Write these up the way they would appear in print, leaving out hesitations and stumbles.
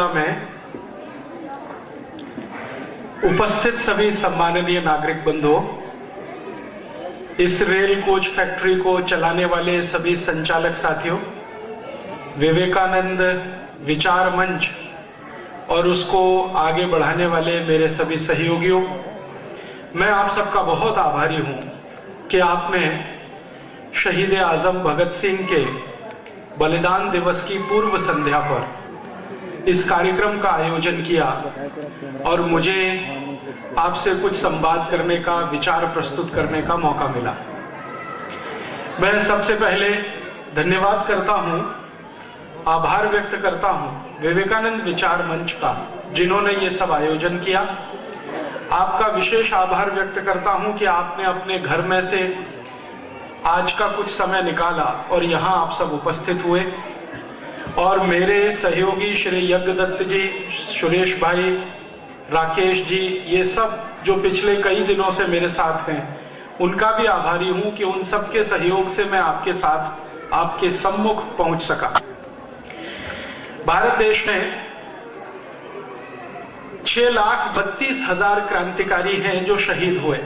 में उपस्थित सभी सम्माननीय नागरिक बंधुओं, इस रेल कोच फैक्ट्री को चलाने वाले सभी संचालक साथियों, विवेकानंद विचार मंच और उसको आगे बढ़ाने वाले मेरे सभी सहयोगियों, मैं आप सबका बहुत आभारी हूं कि आपने शहीद आजम भगत सिंह के बलिदान दिवस की पूर्व संध्या पर इस कार्यक्रम का आयोजन किया और मुझे आपसे कुछ संवाद करने का, विचार प्रस्तुत करने का मौका मिला। मैं सबसे पहले धन्यवाद करता हूं, आभार व्यक्त करता हूं विवेकानंद विचार मंच का, जिन्होंने ये सब आयोजन किया। आपका विशेष आभार व्यक्त करता हूं कि आपने अपने घर में से आज का कुछ समय निकाला और यहां आप सब उपस्थित हुए। और मेरे सहयोगी श्री यज्ञदत्त जी, सुरेश भाई, राकेश जी, ये सब जो पिछले कई दिनों से मेरे साथ हैं, उनका भी आभारी हूं कि उन सबके सहयोग से मैं आपके साथ, आपके सम्मुख पहुंच सका। भारत देश में 6,32,000 क्रांतिकारी हैं जो शहीद हुए।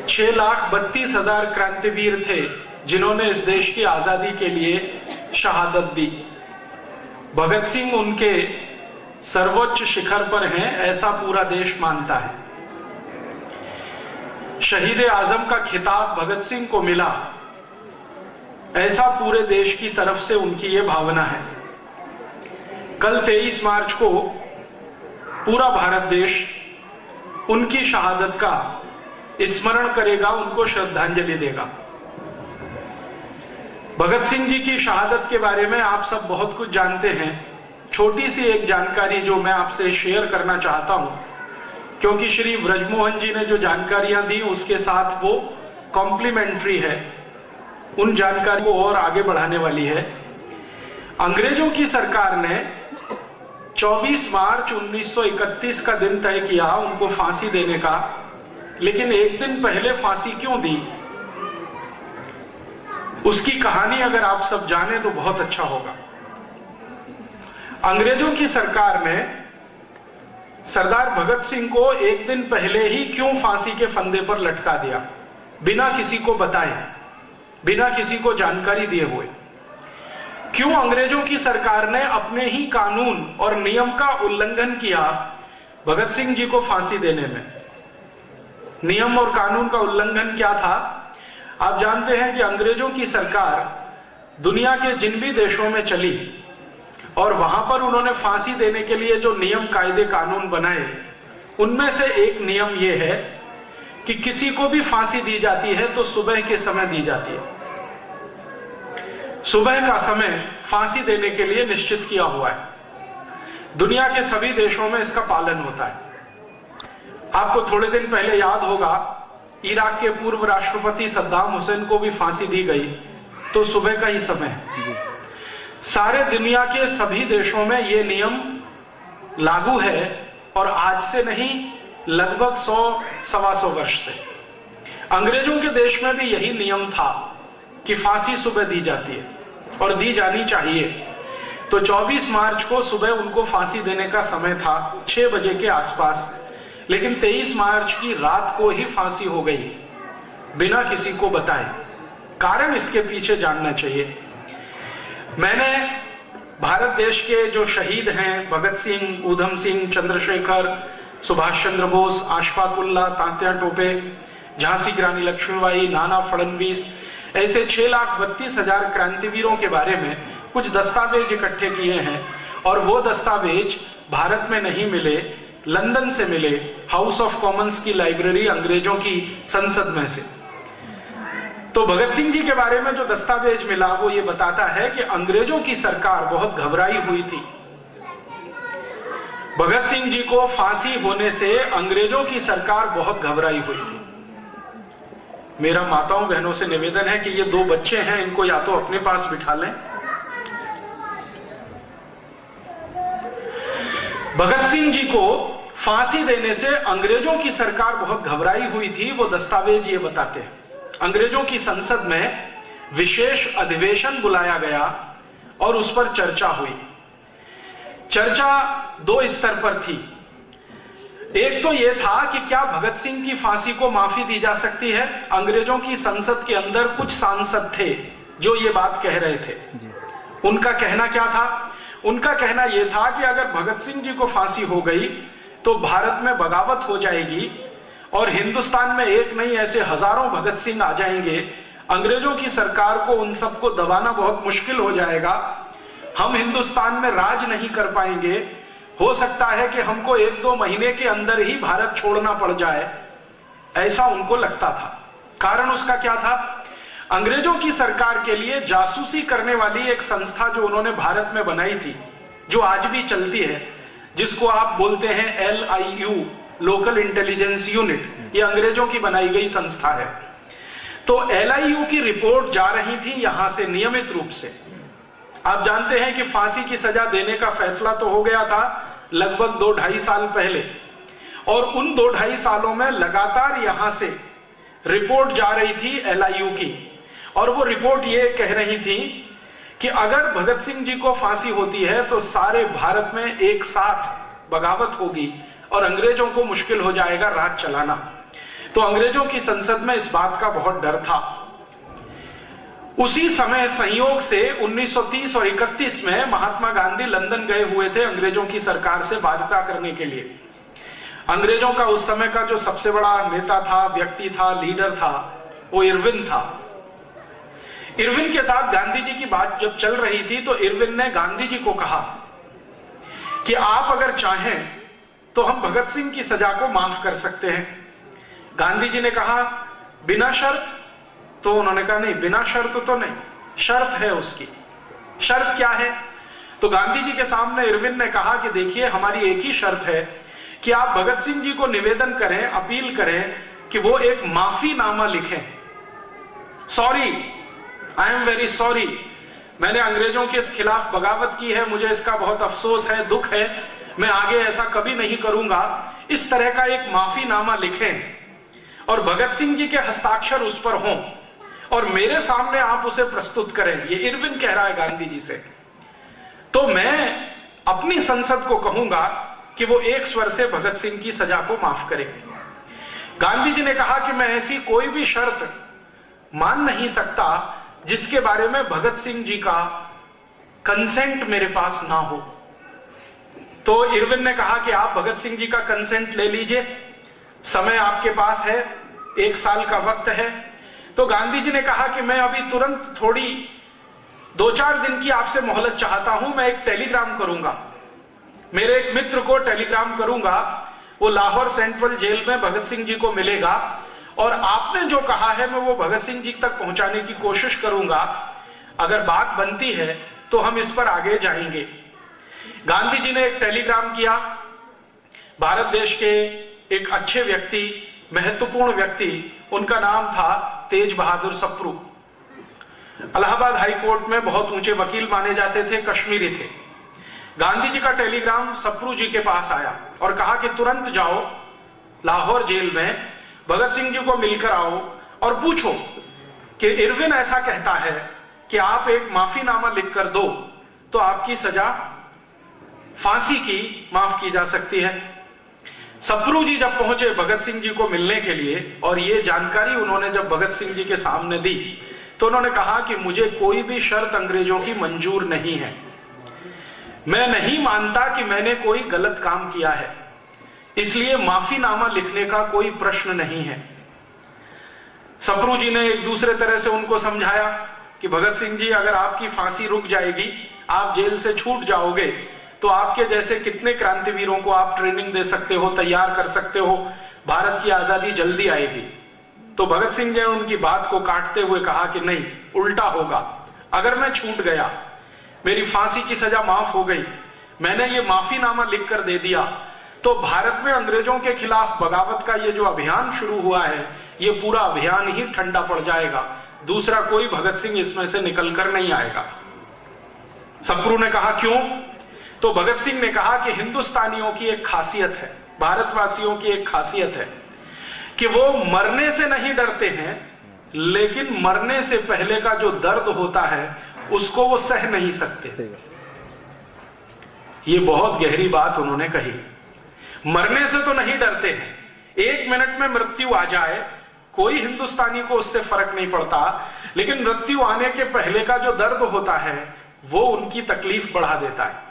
6,32,000 क्रांतिवीर थे जिन्होंने इस देश की आजादी के लिए शहादत दी। भगत सिंह उनके सर्वोच्च शिखर पर हैं, ऐसा पूरा देश मानता है। शहीद आजम का खिताब भगत सिंह को मिला, ऐसा पूरे देश की तरफ से उनकी ये भावना है। कल 23 मार्च को पूरा भारत देश उनकी शहादत का स्मरण करेगा, उनको श्रद्धांजलि देगा। भगत सिंह जी की शहादत के बारे में आप सब बहुत कुछ जानते हैं। छोटी सी एक जानकारी जो मैं आपसे शेयर करना चाहता हूं, क्योंकि श्री ब्रजमोहन जी ने जो जानकारियां दी उसके साथ वो कॉम्प्लीमेंट्री है, उन जानकारी को और आगे बढ़ाने वाली है। अंग्रेजों की सरकार ने 24 मार्च 1931 का दिन तय किया उनको फांसी देने का, लेकिन एक दिन पहले फांसी क्यों दी, उसकी कहानी अगर आप सब जाने तो बहुत अच्छा होगा। अंग्रेजों की सरकार ने सरदार भगत सिंह को एक दिन पहले ही क्यों फांसी के फंदे पर लटका दिया, बिना किसी को बताए, बिना किसी को जानकारी दिए हुए? क्यों अंग्रेजों की सरकार ने अपने ही कानून और नियम का उल्लंघन किया भगत सिंह जी को फांसी देने में? नियम और कानून का उल्लंघन क्या था? आप जानते हैं कि अंग्रेजों की सरकार दुनिया के जिन भी देशों में चली और वहां पर उन्होंने फांसी देने के लिए जो नियम, कायदे, कानून बनाए, उनमें से एक नियम यह है कि किसी को भी फांसी दी जाती है तो सुबह के समय दी जाती है। सुबह का समय फांसी देने के लिए निश्चित किया हुआ है। दुनिया के सभी देशों में इसका पालन होता है। आपको थोड़े दिन पहले याद होगा, इराक के पूर्व राष्ट्रपति सद्दाम हुसैन को भी फांसी दी गई, तो सुबह का ही समय है। सारे दुनिया के सभी देशों में यह नियम लागू है और आज से नहीं, लगभग 100-125 वर्ष से। अंग्रेजों के देश में भी यही नियम था कि फांसी सुबह दी जाती है और दी जानी चाहिए। तो 24 मार्च को सुबह उनको फांसी देने का समय था, 6 बजे के आसपास, लेकिन 23 मार्च की रात को ही फांसी हो गई, बिना किसी को बताए। कारण इसके पीछे जानना चाहिए। मैंने भारत देश के जो शहीद हैं, भगत सिंह, ऊधम सिंह, चंद्रशेखर, सुभाष चंद्र बोस, अशफाक उल्लाह, तात्या टोपे, झांसी की रानी लक्ष्मीबाई, नाना फडणवीस, ऐसे 6,32,000 क्रांतिवीरों के बारे में कुछ दस्तावेज इकट्ठे किए हैं। और वो दस्तावेज भारत में नहीं मिले, लंदन से मिले, हाउस ऑफ कॉमन्स की लाइब्रेरी, अंग्रेजों की संसद में से। तो भगत सिंह जी के बारे में जो दस्तावेज मिला वो ये बताता है कि अंग्रेजों की सरकार बहुत घबराई हुई थी। भगत सिंह जी को फांसी होने से अंग्रेजों की सरकार बहुत घबराई हुई थी। मेरा माताओं बहनों से निवेदन है कि ये 2 बच्चे हैं, इनको या तो अपने पास बिठा लें। भगत सिंह जी को फांसी देने से अंग्रेजों की सरकार बहुत घबराई हुई थी, वो दस्तावेज ये बताते हैं। अंग्रेजों की संसद में विशेष अधिवेशन बुलाया गया और उस पर चर्चा हुई। चर्चा दो स्तर पर थी। एक तो यह था कि क्या भगत सिंह की फांसी को माफी दी जा सकती है। अंग्रेजों की संसद के अंदर कुछ सांसद थे जो ये बात कह रहे थे। उनका कहना क्या था? उनका कहना यह था कि अगर भगत सिंह जी को फांसी हो गई तो भारत में बगावत हो जाएगी और हिंदुस्तान में एक नहीं ऐसे हजारों भगत सिंह आ जाएंगे। अंग्रेजों की सरकार को उन सबको दबाना बहुत मुश्किल हो जाएगा। हम हिंदुस्तान में राज नहीं कर पाएंगे। हो सकता है कि हमको 1-2 महीने के अंदर ही भारत छोड़ना पड़ जाए, ऐसा उनको लगता था। कारण उसका क्या था? अंग्रेजों की सरकार के लिए जासूसी करने वाली एक संस्था जो उन्होंने भारत में बनाई थी, जो आज भी चलती है, जिसको आप बोलते हैं LIU, लोकल इंटेलिजेंस यूनिट, ये अंग्रेजों की बनाई गई संस्था है। तो LIU की रिपोर्ट जा रही थी यहां से नियमित रूप से। आप जानते हैं कि फांसी की सजा देने का फैसला तो हो गया था लगभग 2-2.5 साल पहले, और उन 2-2.5 सालों में लगातार यहां से रिपोर्ट जा रही थी LIU की, और वो रिपोर्ट ये कह रही थी कि अगर भगत सिंह जी को फांसी होती है तो सारे भारत में एक साथ बगावत होगी और अंग्रेजों को मुश्किल हो जाएगा राज चलाना। तो अंग्रेजों की संसद में इस बात का बहुत डर था। उसी समय संयोग से 1930 और 31 में महात्मा गांधी लंदन गए हुए थे अंग्रेजों की सरकार से वार्ता करने के लिए। अंग्रेजों का उस समय का जो सबसे बड़ा नेता था, व्यक्ति था, लीडर था, वो इरविन था। इरविन के साथ गांधी जी की बात जब चल रही थी तो इरविन ने गांधी जी को कहा कि आप अगर चाहें तो हम भगत सिंह की सजा को माफ कर सकते हैं। गांधी जी ने कहा बिना शर्त? तो उन्होंने कहा नहीं, बिना शर्त तो नहीं, शर्त है उसकी। शर्त क्या है? तो गांधी जी के सामने इरविन ने कहा कि देखिए, हमारी एक ही शर्त है कि आप भगत सिंह जी को निवेदन करें, अपील करें कि वो एक माफीनामा लिखें। Sorry, I am very sorry, मैंने अंग्रेजों के खिलाफ बगावत की है, मुझे इसका बहुत अफसोस है, दुख है, मैं आगे ऐसा कभी नहीं करूंगा। इस तरह का एक माफीनामा लिखें और भगत सिंह जी के हस्ताक्षर उस पर हों और मेरे सामने आप उसे प्रस्तुत करें। ये इरविन कह रहा है गांधी जी से। तो मैं अपनी संसद को कहूंगा कि वो एक स्वर से भगत सिंह की सजा को माफ करें। गांधी जी ने कहा कि मैं ऐसी कोई भी शर्त मान नहीं सकता जिसके बारे में भगत सिंह जी का कंसेंट मेरे पास ना हो। तो इरविन ने कहा कि आप भगत सिंह जी का कंसेंट ले लीजिए, समय आपके पास है, 1 साल का वक्त है। तो गांधी जी ने कहा कि मैं अभी तुरंत थोड़ी 2-4 दिन की आपसे मोहलत चाहता हूं, मैं एक टेलीग्राम करूंगा, मेरे एक मित्र को टेलीग्राम करूंगा, वो लाहौर सेंट्रल जेल में भगत सिंह जी को मिलेगा और आपने जो कहा है मैं वो भगत सिंह जी तक पहुंचाने की कोशिश करूंगा। अगर बात बनती है तो हम इस पर आगे जाएंगे। गांधी जी ने एक टेलीग्राम किया। भारत देश के एक अच्छे व्यक्ति, महत्वपूर्ण व्यक्ति, उनका नाम था तेज बहादुर सप्रू। इलाहाबाद हाई कोर्ट में बहुत ऊंचे वकील माने जाते थे, कश्मीरी थे। गांधी जी का टेलीग्राम सप्रू जी के पास आया और कहा कि तुरंत जाओ लाहौर जेल में, भगत सिंह जी को मिलकर आओ और पूछो कि इरविन ऐसा कहता है कि आप एक माफीनामा लिखकर दो तो आपकी सजा फांसी की माफ की जा सकती है। सप्रू जी जब पहुंचे भगत सिंह जी को मिलने के लिए और ये जानकारी उन्होंने जब भगत सिंह जी के सामने दी तो उन्होंने कहा कि मुझे कोई भी शर्त अंग्रेजों की मंजूर नहीं है, मैं नहीं मानता कि मैंने कोई गलत काम किया है, इसलिए माफीनामा लिखने का कोई प्रश्न नहीं है। सप्रू जी ने एक दूसरे तरह से उनको समझाया कि भगत सिंह जी, अगर आपकी फांसी रुक जाएगी, आप जेल से छूट जाओगे, तो आपके जैसे कितने क्रांतिवीरों को आप ट्रेनिंग दे सकते हो, तैयार कर सकते हो, भारत की आजादी जल्दी आएगी। तो भगत सिंह जी ने उनकी बात को काटते हुए कहा कि नहीं, उल्टा होगा। अगर मैं छूट गया, मेरी फांसी की सजा माफ हो गई, मैंने ये माफीनामा लिखकर दे दिया, तो भारत में अंग्रेजों के खिलाफ बगावत का ये जो अभियान शुरू हुआ है, ये पूरा अभियान ही ठंडा पड़ जाएगा, दूसरा कोई भगत सिंह इसमें से निकलकर नहीं आएगा। सप्रू ने कहा क्यों? तो भगत सिंह ने कहा कि हिंदुस्तानियों की एक खासियत है, भारतवासियों की एक खासियत है कि वो मरने से नहीं डरते हैं, लेकिन मरने से पहले का जो दर्द होता है उसको वो सह नहीं सकते। ये बहुत गहरी बात उन्होंने कही। मरने से तो नहीं डरते हैं, 1 मिनट में मृत्यु आ जाए कोई हिंदुस्तानी को उससे फर्क नहीं पड़ता, लेकिन मृत्यु आने के पहले का जो दर्द होता है वो उनकी तकलीफ बढ़ा देता है।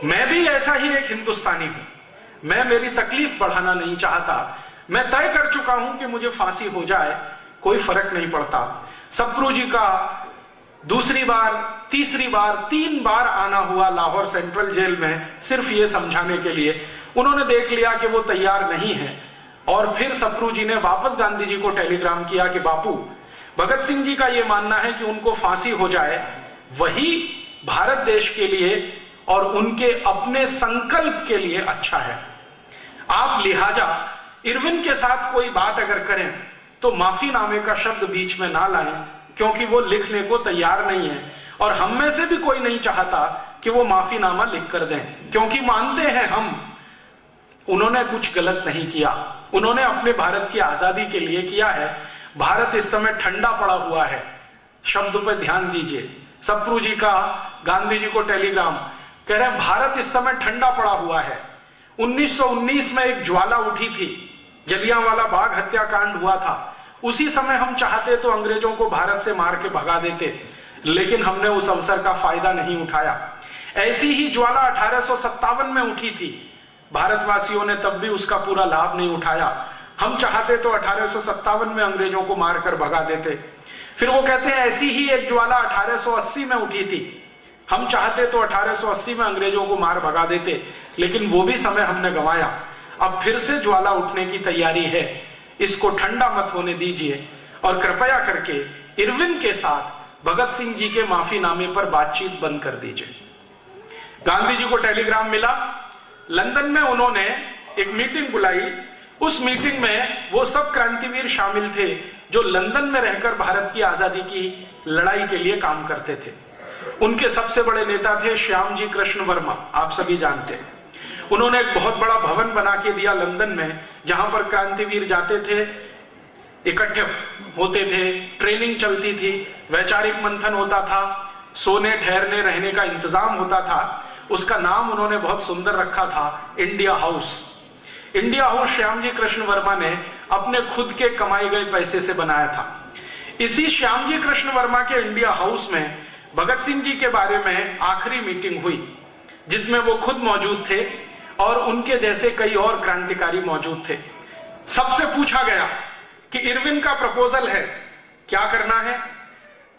मैं भी ऐसा ही एक हिंदुस्तानी हूं, मैं मेरी तकलीफ बढ़ाना नहीं चाहता। मैं तय कर चुका हूं कि मुझे फांसी हो जाए, कोई फर्क नहीं पड़ता। सप्रू जी का दूसरी बार, तीसरी बार, 3 बार आना हुआ लाहौर सेंट्रल जेल में सिर्फ ये समझाने के लिए। उन्होंने देख लिया कि वो तैयार नहीं है और फिर सप्रू जी ने वापस गांधी जी को टेलीग्राम किया कि बापू, भगत सिंह जी का ये मानना है कि उनको फांसी हो जाए, वही भारत देश के लिए और उनके अपने संकल्प के लिए अच्छा है। आप लिहाजा इरविन के साथ कोई बात अगर करें तो माफीनामे का शब्द बीच में ना लाएं, क्योंकि वो लिखने को तैयार नहीं है और हम में से भी कोई नहीं चाहता कि वो माफीनामा लिख कर दें, क्योंकि मानते हैं हम उन्होंने कुछ गलत नहीं किया, उन्होंने अपने भारत की आजादी के लिए किया है। भारत इस समय ठंडा पड़ा हुआ है, शब्द पर ध्यान दीजिए। सप्रू जी का गांधी जी को टेलीग्राम, कह रहे हैं भारत इस समय ठंडा पड़ा हुआ है। 1919 में एक ज्वाला उठी थी, जलियांवाला बाग हत्याकांड हुआ था, उसी समय हम चाहते तो अंग्रेजों को भारत से मार के भगा देते, लेकिन हमने उस अवसर का फायदा नहीं उठाया। ऐसी ही ज्वाला 1857 में उठी थी, भारतवासियों ने तब भी उसका पूरा लाभ नहीं उठाया। हम चाहते तो 1857 में अंग्रेजों को मारकर भगा देते। फिर वो कहते हैं ऐसी ही एक ज्वाला 1880 में उठी थी, हम चाहते तो 1880 में अंग्रेजों को मार भगा देते, लेकिन वो भी समय हमने गंवाया। अब फिर से ज्वाला उठने की तैयारी है, इसको ठंडा मत होने दीजिए और कृपया करके इरविन के साथ भगत सिंह जी के माफीनामे पर बातचीत बंद कर दीजिए। गांधी जी को टेलीग्राम मिला, लंदन में उन्होंने एक मीटिंग बुलाई। उस मीटिंग में वो सब क्रांतिवीर शामिल थे जो लंदन में रहकर भारत की आजादी की लड़ाई के लिए काम करते थे। उनके सबसे बड़े नेता थे श्यामजी कृष्ण वर्मा, आप सभी जानते हैं। उन्होंने एक बहुत बड़ा भवन बना के दिया लंदन में, जहां पर क्रांतिवीर जाते थे, इकट्ठे होते थे, ट्रेनिंग चलती थी, वैचारिक मंथन होता था, सोने ठहरने रहने का इंतजाम होता था। उसका नाम उन्होंने बहुत सुंदर रखा था, India house. India house Shyamji Krishna Verma ने अपने खुद के कमाए गए पैसे से बनाया था। इसी श्यामजी कृष्ण वर्मा के इंडिया हाउस में भगत सिंह जी के बारे में आखिरी मीटिंग हुई, जिसमें वो खुद मौजूद थे और उनके जैसे कई और क्रांतिकारी मौजूद थे। सबसे पूछा गया कि इरविन का प्रपोजल है, क्या करना है?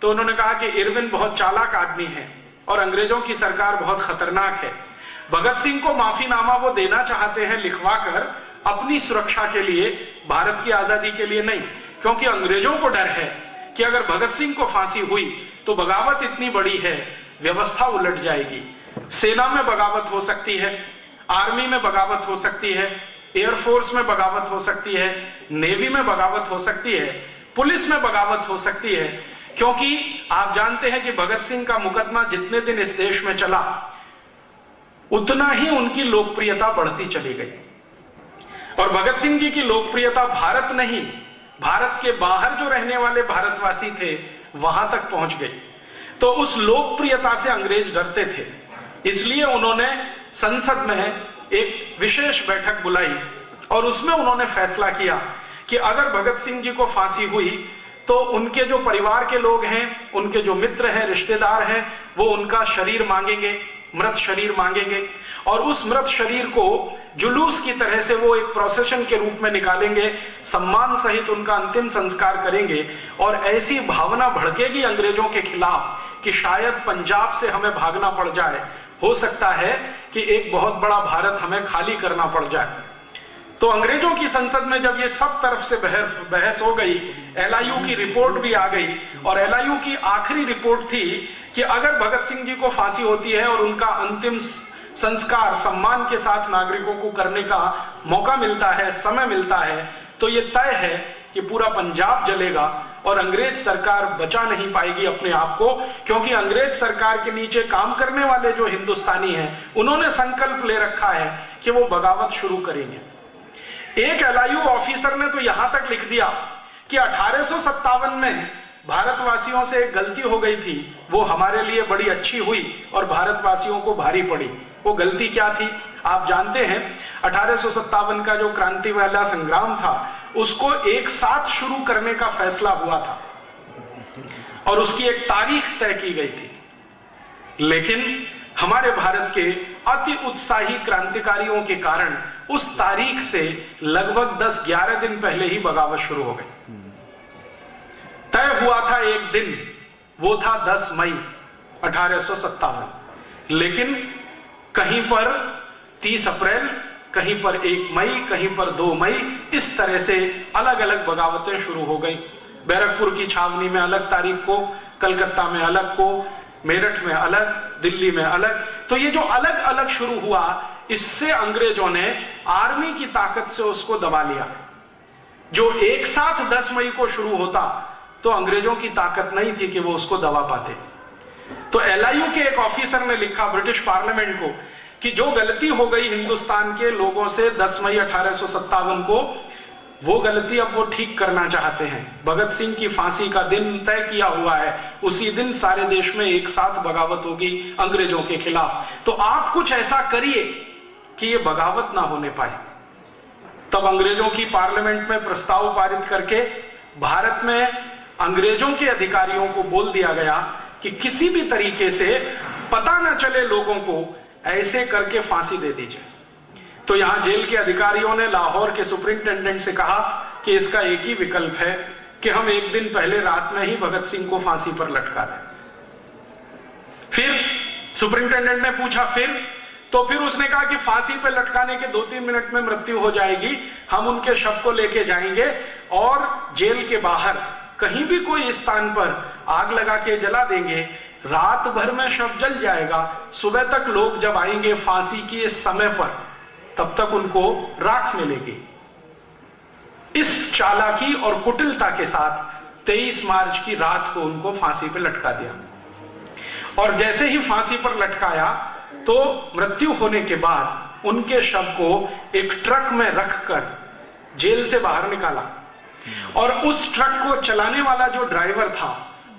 तो उन्होंने कहा कि इरविन बहुत चालाक आदमी है और अंग्रेजों की सरकार बहुत खतरनाक है। भगत सिंह को माफीनामा वो देना चाहते हैं लिखवाकर, अपनी सुरक्षा के लिए, भारत की आजादी के लिए नहीं, क्योंकि अंग्रेजों को डर है कि अगर भगत सिंह को फांसी हुई तो बगावत इतनी बड़ी है, व्यवस्था उलट जाएगी। सेना में बगावत हो सकती है, आर्मी में बगावत हो सकती है, एयरफोर्स में बगावत हो सकती है, नेवी में बगावत हो सकती है, पुलिस में बगावत हो सकती है, क्योंकि आप जानते हैं कि भगत सिंह का मुकदमा जितने दिन इस देश में चला उतना ही उनकी लोकप्रियता बढ़ती चली गई। और भगत सिंह जी की लोकप्रियता भारत नहीं, भारत के बाहर जो रहने वाले भारतवासी थे वहां तक पहुंच गई। तो उस लोकप्रियता से अंग्रेज डरते थे, इसलिए उन्होंने संसद में एक विशेष बैठक बुलाई और उसमें उन्होंने फैसला किया कि अगर भगत सिंह जी को फांसी हुई तो उनके जो परिवार के लोग हैं, उनके जो मित्र हैं, रिश्तेदार हैं, वो उनका शरीर मांगेंगे, मृत शरीर मांगेंगे और उस मृत शरीर को जुलूस की तरह से वो एक प्रोसेशन के रूप में निकालेंगे, सम्मान सहित उनका अंतिम संस्कार करेंगे। और ऐसी भावना भड़केगी अंग्रेजों के खिलाफ कि शायद पंजाब से हमें भागना पड़ जाए, हो सकता है कि एक बहुत बड़ा भारत हमें खाली करना पड़ जाए। तो अंग्रेजों की संसद में जब ये सब तरफ से बहस हो गई, एलआईयू की रिपोर्ट भी आ गई और एलआईयू की आखिरी रिपोर्ट थी कि अगर भगत सिंह जी को फांसी होती है और उनका अंतिम संस्कार सम्मान के साथ नागरिकों को करने का मौका मिलता है, समय मिलता है, तो ये तय है कि पूरा पंजाब जलेगा और अंग्रेज सरकार बचा नहीं पाएगी अपने आप को, क्योंकि अंग्रेज सरकार के नीचे काम करने वाले जो हिंदुस्तानी हैं उन्होंने संकल्प ले रखा है कि वो बगावत शुरू करेंगे। एक एलआईयू ऑफिसर ने तो यहां तक लिख दिया कि 1857 में भारतवासियों से एक गलती हो गई थी, वो हमारे लिए बड़ी अच्छी हुई और भारतवासियों को भारी पड़ी। वो गलती क्या थी आप जानते हैं? 1857 का जो क्रांति वाला संग्राम था, उसको एक साथ शुरू करने का फैसला हुआ था और उसकी एक तारीख तय की गई थी। लेकिन हमारे भारत के अति उत्साही क्रांतिकारियों के कारण उस तारीख से लगभग 10-11 दिन पहले ही बगावत शुरू हो गई। तय हुआ था एक दिन, वो था 10 मई 1857, लेकिन कहीं पर 30 अप्रैल, कहीं पर 1 मई, कहीं पर 2 मई, इस तरह से अलग अलग बगावतें शुरू हो गई। बैरकपुर की छावनी में अलग तारीख को, कलकत्ता में अलग को, मेरठ में अलग, दिल्ली में अलग। तो ये जो अलग अलग शुरू हुआ, इससे अंग्रेजों ने आर्मी की ताकत से उसको दबा लिया। जो एक साथ 10 मई को शुरू होता तो अंग्रेजों की ताकत नहीं थी कि वो उसको दबा पाते। तो LIU के एक ऑफिसर ने लिखा ब्रिटिश पार्लियामेंट को कि जो गलती हो गई हिंदुस्तान के लोगों से 10 मई 1857 को, वो गलती अब वो ठीक करना चाहते हैं। भगत सिंह की फांसी का दिन तय किया हुआ है, उसी दिन सारे देश में एक साथ बगावत होगी अंग्रेजों के खिलाफ। तो आप कुछ ऐसा करिए कि ये बगावत ना होने पाए। तब अंग्रेजों की पार्लियामेंट में प्रस्ताव पारित करके भारत में अंग्रेजों के अधिकारियों को बोल दिया गया कि किसी भी तरीके से पता ना चले लोगों को, ऐसे करके फांसी दे दीजिए। तो यहां जेल के अधिकारियों ने लाहौर के सुपरिंटेंडेंट से कहा कि इसका एक ही विकल्प है कि हम एक दिन पहले रात में ही भगत सिंह को फांसी पर लटका दें। फिर सुपरिंटेंडेंट ने पूछा तो फिर उसने कहा कि फांसी पर लटकाने के 2-3 मिनट में मृत्यु हो जाएगी, हम उनके शव को लेके जाएंगे और जेल के बाहर कहीं भी कोई स्थान पर आग लगा के जला देंगे, रात भर में शव जल जाएगा, सुबह तक लोग जब आएंगे फांसी के समय पर, तब तक उनको राख मिलेगी। इस चालाकी और कुटिलता के साथ 23 मार्च की रात को उनको फांसी पर लटका दिया। और जैसे ही फांसी पर लटकाया तो मृत्यु होने के बाद उनके शव को एक ट्रक में रखकर जेल से बाहर निकाला और उस ट्रक को चलाने वाला जो ड्राइवर था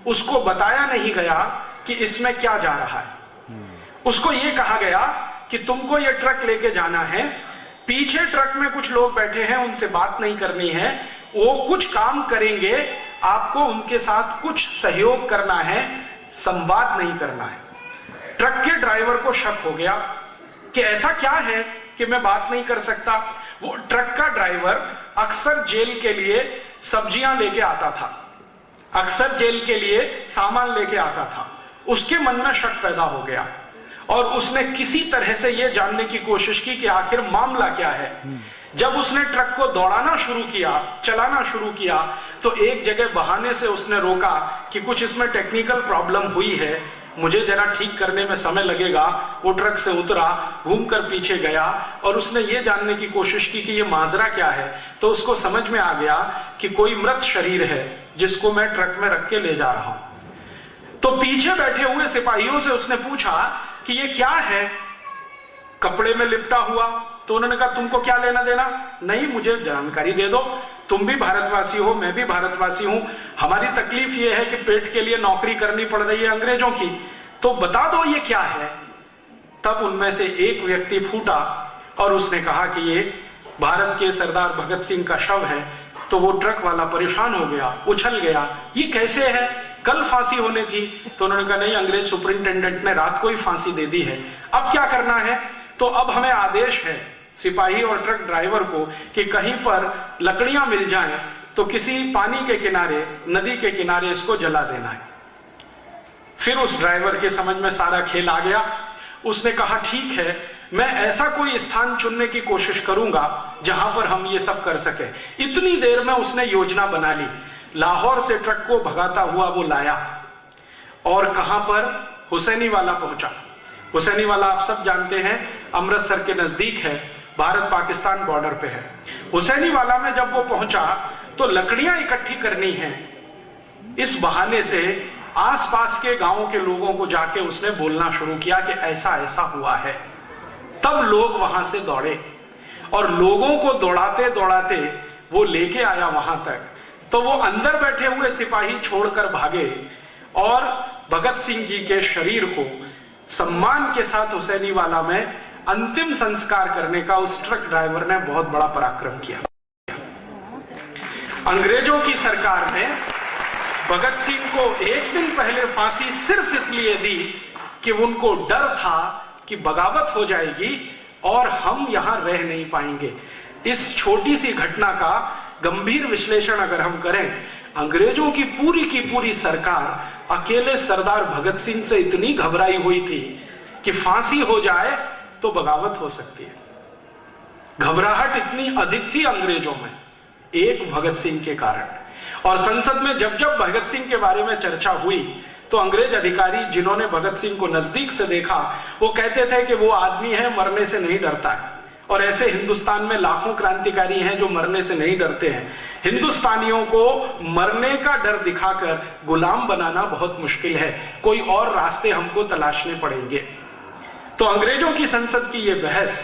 उसको बताया नहीं गया कि इसमें क्या जा रहा है। उसको यह कहा गया कि तुमको ये ट्रक लेके जाना है, पीछे ट्रक में कुछ लोग बैठे हैं, उनसे बात नहीं करनी है, वो कुछ काम करेंगे, आपको उनके साथ कुछ सहयोग करना है, संवाद नहीं करना है। ट्रक के ड्राइवर को शक हो गया कि ऐसा क्या है कि मैं बात नहीं कर सकता। वो ट्रक का ड्राइवर अक्सर जेल के लिए सब्जियां लेके आता था, अक्सर जेल के लिए सामान लेके आता था। उसके मन में शक पैदा हो गया और उसने किसी तरह से यह जानने की कोशिश की कि आखिर मामला क्या है। जब उसने ट्रक को दौड़ाना शुरू किया, चलाना शुरू किया, तो एक जगह बहाने से उसने रोका कि कुछ इसमें टेक्निकल प्रॉब्लम हुई है, मुझे जरा ठीक करने में समय लगेगा। वो ट्रक से उतरा, घूमकर पीछे गया और उसने ये जानने की कोशिश की कि ये माजरा क्या है। तो उसको समझ में आ गया कि कोई मृत शरीर है जिसको मैं ट्रक में रख के ले जा रहा हूं। तो पीछे बैठे हुए सिपाहियों से उसने पूछा कि ये क्या है, कपड़े में लिपटा हुआ। तो उन्होंने कहा तुमको क्या लेना देना, नहीं मुझे जानकारी दे दो, तुम भी भारतवासी हो, मैं भी भारतवासी हूं, हमारी तकलीफ ये है कि पेट के लिए नौकरी करनी पड़ रही है अंग्रेजों की, तो बता दो ये क्या है। तब उनमें से एक व्यक्ति फूटा और उसने कहा कि ये भारत के सरदार भगत सिंह का शव है। तो वो ट्रक वाला परेशान हो गया, उछल गया, ये कैसे है, कल फांसी होने थी। तो उन्होंने कहा नहीं, अंग्रेज सुपरिंटेंडेंट ने रात को ही फांसी दे दी है, अब क्या करना है। तो अब हमें आदेश है सिपाही और ट्रक ड्राइवर को कि कहीं पर लकड़ियां मिल जाएं तो किसी पानी के किनारे, नदी के किनारे इसको जला देना है। फिर उस ड्राइवर के समझ में सारा खेल आ गया। उसने कहा ठीक है, मैं ऐसा कोई स्थान चुनने की कोशिश करूंगा जहां पर हम ये सब कर सके। इतनी देर में उसने योजना बना ली। लाहौर से ट्रक को भगाता हुआ वो लाया और कहां पर, हुसैनी वाला पहुंचा। हुसैनी वाला आप सब जानते हैं, अमृतसर के नजदीक है, भारत पाकिस्तान बॉर्डर पे है। हुसैनी वाला में जब वो पहुंचा तो लकड़ियां इकट्ठी करनी है, इस बहाने से आसपास के गांवों के लोगों को जाके उसने बोलना शुरू किया कि ऐसा ऐसा हुआ है। तब लोग वहां से दौड़े और लोगों को दौड़ाते दौड़ाते वो लेके आया वहां तक। तो वो अंदर बैठे हुए सिपाही छोड़कर भागे और भगत सिंह जी के शरीर को सम्मान के साथ हुसैनीवाला में अंतिम संस्कार करने का उस ट्रक ड्राइवर ने बहुत बड़ा पराक्रम किया। अंग्रेजों की सरकार ने भगत सिंह को एक दिन पहले फांसी सिर्फ इसलिए दी कि उनको डर था कि बगावत हो जाएगी और हम यहां रह नहीं पाएंगे। इस छोटी सी घटना का गंभीर विश्लेषण अगर हम करें, अंग्रेजों की पूरी सरकार अकेले सरदार भगत सिंह से इतनी घबराई हुई थी कि फांसी हो जाए तो बगावत हो सकती है। घबराहट इतनी अधिक थी अंग्रेजों में एक भगत सिंह के कारण। और संसद में जब जब भगत सिंह के बारे में चर्चा हुई तो अंग्रेज अधिकारी जिन्होंने भगत सिंह को नजदीक से देखा वो कहते थे कि वो आदमी है, मरने से नहीं डरता है। और ऐसे हिंदुस्तान में लाखों क्रांतिकारी हैं जो मरने से नहीं डरते हैं। हिंदुस्तानियों को मरने का डर दिखाकर गुलाम बनाना बहुत मुश्किल है, कोई और रास्ते हमको तलाशने पड़ेंगे। तो अंग्रेजों की संसद की यह बहस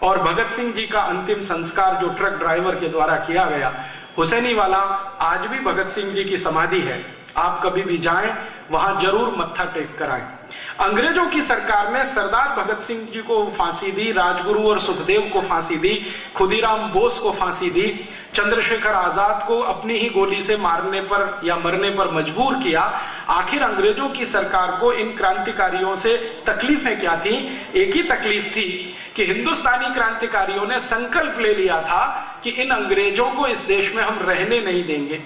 और भगत सिंह जी का अंतिम संस्कार जो ट्रक ड्राइवर के द्वारा किया गया, हुसैनीवाला आज भी भगत सिंह जी की समाधि है, आप कभी भी जाएं वहां जरूर मत्था टेक कर आएं। अंग्रेजों की सरकार ने सरदार भगत सिंह जी को फांसी दी, राजगुरु और सुखदेव को फांसी दी, खुदीराम बोस को फांसी दी, चंद्रशेखर आजाद को अपनी ही गोली से मारने पर या मरने पर मजबूर किया। आखिर अंग्रेजों की सरकार को इन क्रांतिकारियों से तकलीफें क्या थी? एक ही तकलीफ थी कि हिंदुस्तानी क्रांतिकारियों ने संकल्प ले लिया था कि इन अंग्रेजों को इस देश में हम रहने नहीं देंगे।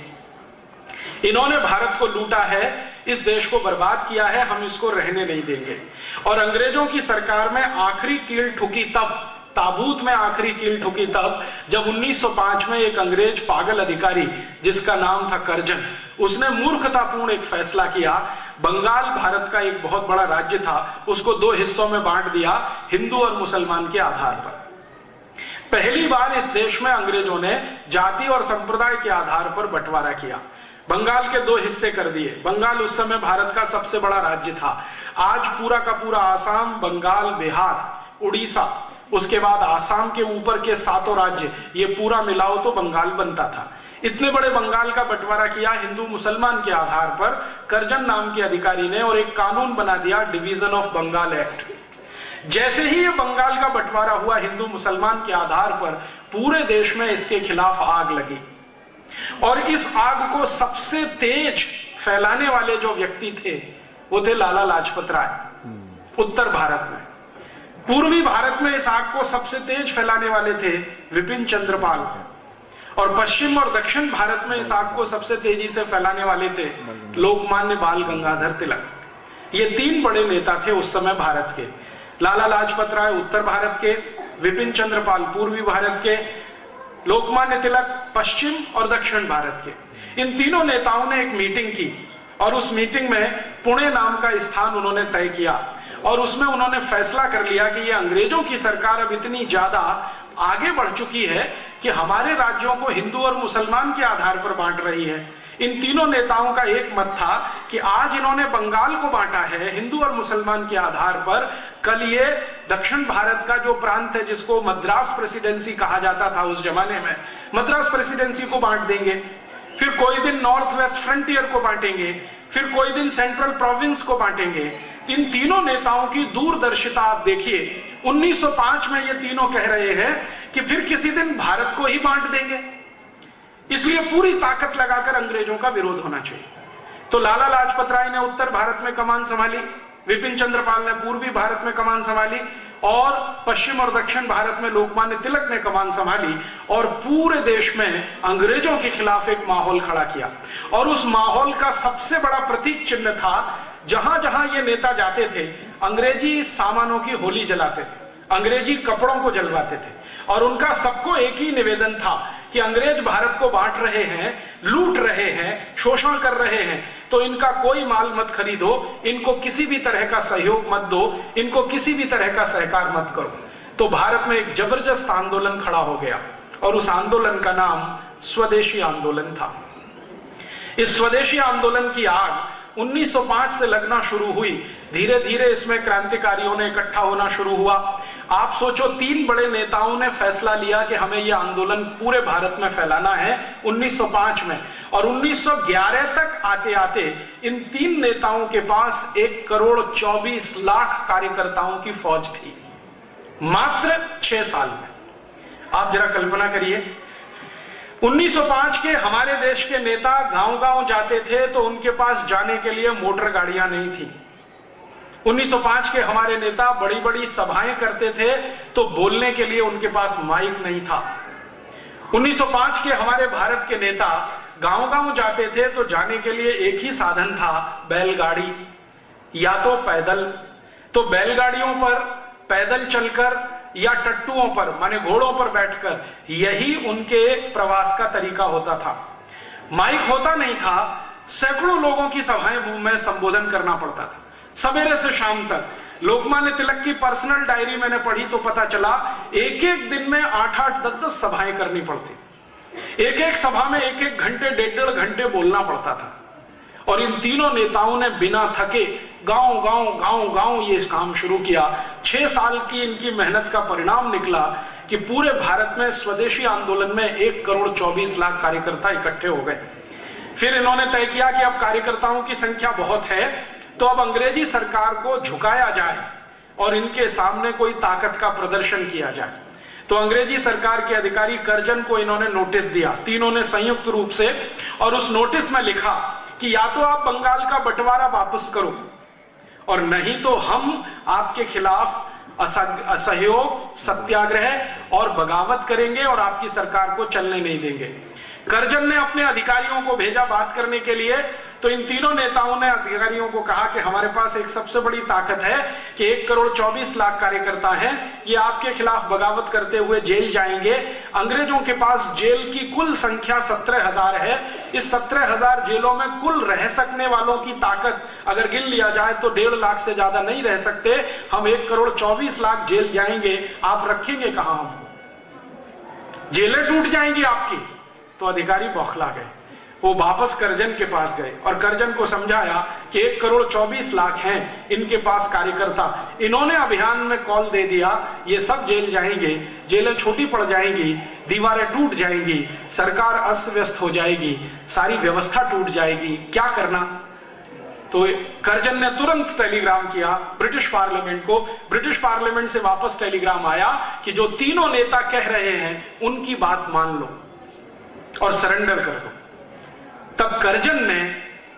इन्होंने भारत को लूटा है, इस देश को बर्बाद किया है, हम इसको रहने नहीं देंगे। और अंग्रेजों की सरकार में आखिरी कील ठुकी तब, ताबूत में आखिरी कील ठुकी तब जब 1905 में एक अंग्रेज पागल अधिकारी जिसका नाम था कर्जन, उसने मूर्खतापूर्ण एक फैसला किया। बंगाल भारत का एक बहुत बड़ा राज्य था, उसको दो हिस्सों में बांट दिया हिंदू और मुसलमान के आधार पर। पहली बार इस देश में अंग्रेजों ने जाति और संप्रदाय के आधार पर बंटवारा किया। बंगाल के दो हिस्से कर दिए। बंगाल उस समय भारत का सबसे बड़ा राज्य था। आज पूरा का पूरा आसाम, बंगाल, बिहार, उड़ीसा, उसके बाद आसाम के ऊपर के सातों राज्य, ये पूरा मिलाओ तो बंगाल बनता था। इतने बड़े बंगाल का बंटवारा किया हिंदू मुसलमान के आधार पर कर्जन नाम के अधिकारी ने, और एक कानून बना दिया, डिवीजन ऑफ बंगाल एक्ट। जैसे ही ये बंगाल का बंटवारा हुआ हिंदू मुसलमान के आधार पर, पूरे देश में इसके खिलाफ आग लगी। और इस आग को सबसे तेज फैलाने वाले जो व्यक्ति थे वो थे लाला लाजपत राय। उत्तर भारत में, पूर्वी भारत में इस आग को सबसे तेज फैलाने वाले थे विपिन चंद्र पाल, और पश्चिम और दक्षिण भारत में इस आग को सबसे तेजी से फैलाने वाले थे लोकमान्य बाल गंगाधर तिलक। ये तीन बड़े नेता थे उस समय भारत के। लाला लाजपत राय उत्तर भारत के, विपिन चंद्र पाल पूर्वी भारत के, लोकमान्य तिलक पश्चिम और दक्षिण भारत के। इन तीनों नेताओं ने एक मीटिंग की और उस मीटिंग में पुणे नाम का स्थान उन्होंने तय किया और उसमें उन्होंने फैसला कर लिया कि ये अंग्रेजों की सरकार अब इतनी ज्यादा आगे बढ़ चुकी है कि हमारे राज्यों को हिंदू और मुसलमान के आधार पर बांट रही है। इन तीनों नेताओं का एक मत था कि आज इन्होंने बंगाल को बांटा है हिंदू और मुसलमान के आधार पर, कल ये दक्षिण भारत का जो प्रांत है जिसको मद्रास प्रेसिडेंसी कहा जाता था उस जमाने में, मद्रास प्रेसिडेंसी को बांट देंगे। फिर कोई दिन नॉर्थ वेस्ट फ्रंटियर को बांटेंगे, फिर कोई दिन सेंट्रल प्रोविंस को बांटेंगे। इन तीनों नेताओं की दूरदर्शिता आप देखिए। 1905 में ये तीनों कह रहे हैं कि फिर किसी दिन भारत को ही बांट देंगे, इसलिए पूरी ताकत लगाकर अंग्रेजों का विरोध होना चाहिए। तो लाला लाजपत राय ने उत्तर भारत में कमान संभाली, विपिन चंद्र पाल ने पूर्वी भारत में कमान संभाली, और पश्चिम और दक्षिण भारत में लोकमान्य तिलक ने कमान संभाली, और पूरे देश में अंग्रेजों के खिलाफ एक माहौल खड़ा किया। और उस माहौल का सबसे बड़ा प्रतीक चिन्ह था, जहां जहां ये नेता जाते थे अंग्रेजी सामानों की होली जलाते थे, अंग्रेजी कपड़ों को जलवाते थे, और उनका सबको एक ही निवेदन था कि अंग्रेज भारत को बांट रहे हैं, लूट रहे हैं, शोषण कर रहे हैं, तो इनका कोई माल मत खरीदो, इनको किसी भी तरह का सहयोग मत दो, इनको किसी भी तरह का सहकार मत करो। तो भारत में एक जबरदस्त आंदोलन खड़ा हो गया और उस आंदोलन का नाम स्वदेशी आंदोलन था। इस स्वदेशी आंदोलन की आग 1905 से लगना शुरू हुई, धीरे धीरे इसमें क्रांतिकारियों ने इकट्ठा होना शुरू हुआ। आप सोचो, 3 बड़े नेताओं ने फैसला लिया कि हमें यह आंदोलन पूरे भारत में फैलाना है 1905 में, और 1911 तक आते आते इन 3 नेताओं के पास 1,24,00,000 कार्यकर्ताओं की फौज थी, मात्र 6 साल में। आप जरा कल्पना करिए, 1905 के हमारे देश के नेता गांव-गांव जाते थे तो उनके पास जाने के लिए मोटर गाड़ियां नहीं थी। 1905 के हमारे नेता बड़ी बड़ी सभाएं करते थे तो बोलने के लिए उनके पास माइक नहीं था। 1905 के हमारे भारत के नेता गांव-गांव जाते थे तो जाने के लिए एक ही साधन था, बैलगाड़ी या तो पैदल। तो बैलगाड़ियों पर पैदल चलकर या टट्टुओं पर माने घोड़ों पर बैठकर, यही उनके प्रवास का तरीका होता था। माइक होता नहीं था, सैकड़ों लोगों की सभाएं में संबोधन करना पड़ता था, सवेरे से शाम तक। लोकमान्य तिलक की पर्सनल डायरी मैंने पढ़ी तो पता चला एक एक दिन में 8-8, 10-10 सभाएं करनी पड़ती। एक एक सभा में 1-1 घंटे, 1.5 घंटे बोलना पड़ता था। और इन तीनों नेताओं ने बिना थके गांव-गांव ये काम शुरू किया। 6 साल की इनकी मेहनत का परिणाम निकला कि पूरे भारत में स्वदेशी आंदोलन में 1,24,00,000 कार्यकर्ता इकट्ठे हो गए। फिर इन्होंने तय किया कि अब कार्यकर्ताओं की संख्या बहुत है तो अब अंग्रेजी सरकार को झुकाया जाए और इनके सामने कोई ताकत का प्रदर्शन किया जाए। तो अंग्रेजी सरकार के अधिकारी कर्जन को इन्होंने नोटिस दिया, तीनों ने संयुक्त रूप से, और उस नोटिस में लिखा कि या तो आप बंगाल का बंटवारा वापस करो और नहीं तो हम आपके खिलाफ असहयोग, सत्याग्रह और बगावत करेंगे और आपकी सरकार को चलने नहीं देंगे। कर्जन ने अपने अधिकारियों को भेजा बात करने के लिए, तो इन तीनों नेताओं ने अधिकारियों को कहा कि हमारे पास एक सबसे बड़ी ताकत है कि 1,24,00,000 कार्यकर्ता हैं, ये आपके खिलाफ बगावत करते हुए जेल जाएंगे। अंग्रेजों के पास जेल की कुल संख्या 17,000 है। इस 17,000 जेलों में कुल रह सकने वालों की ताकत अगर गिन लिया जाए तो 1.5 लाख से ज्यादा नहीं रह सकते। हम 1,24,00,000 जेल जाएंगे, आप रखेंगे कहां हमको? जेलें टूट जाएंगी आपकी। तो अधिकारी बौखला गए, वो वापस कर्जन के पास गए और कर्जन को समझाया कि 1,24,00,000 हैं इनके पास कार्यकर्ता। इन्होंने अभियान में कॉल दे दिया, ये सब जेल जाएंगे, जेलें छोटी पड़ जाएंगी, दीवारें टूट जाएंगी, सरकार अस्त व्यस्त हो जाएगी, सारी व्यवस्था टूट जाएगी, क्या करना? तो कर्जन ने तुरंत टेलीग्राम किया ब्रिटिश पार्लियामेंट को। ब्रिटिश पार्लियामेंट से वापस टेलीग्राम आया कि जो तीनों नेता कह रहे हैं उनकी बात मान लो और सरेंडर कर दो। तब कर्जन ने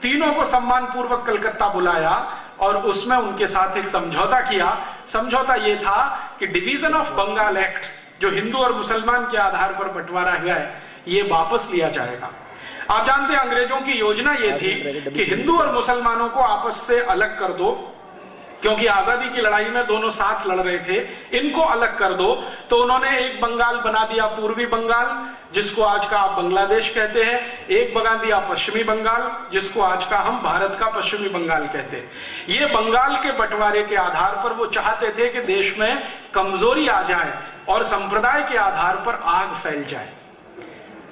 तीनों को सम्मान पूर्वक कलकत्ता बुलाया और उसमें उनके साथ एक समझौता किया। समझौता यह था कि डिवीजन ऑफ बंगाल एक्ट, जो हिंदू और मुसलमान के आधार पर बंटवारा हुआ है, ये वापस लिया जाएगा। आप जानते हैं अंग्रेजों की योजना यह थी कि हिंदू और मुसलमानों को आपस से अलग कर दो, क्योंकि आजादी की लड़ाई में दोनों साथ लड़ रहे थे, इनको अलग कर दो। तो उन्होंने एक बंगाल बना दिया पूर्वी बंगाल, जिसको आज का आप बांग्लादेश कहते हैं, एक बना दिया पश्चिमी बंगाल, जिसको आज का हम भारत का पश्चिमी बंगाल कहते हैं। ये बंगाल के बंटवारे के आधार पर वो चाहते थे कि देश में कमजोरी आ जाए और संप्रदाय के आधार पर आग फैल जाए।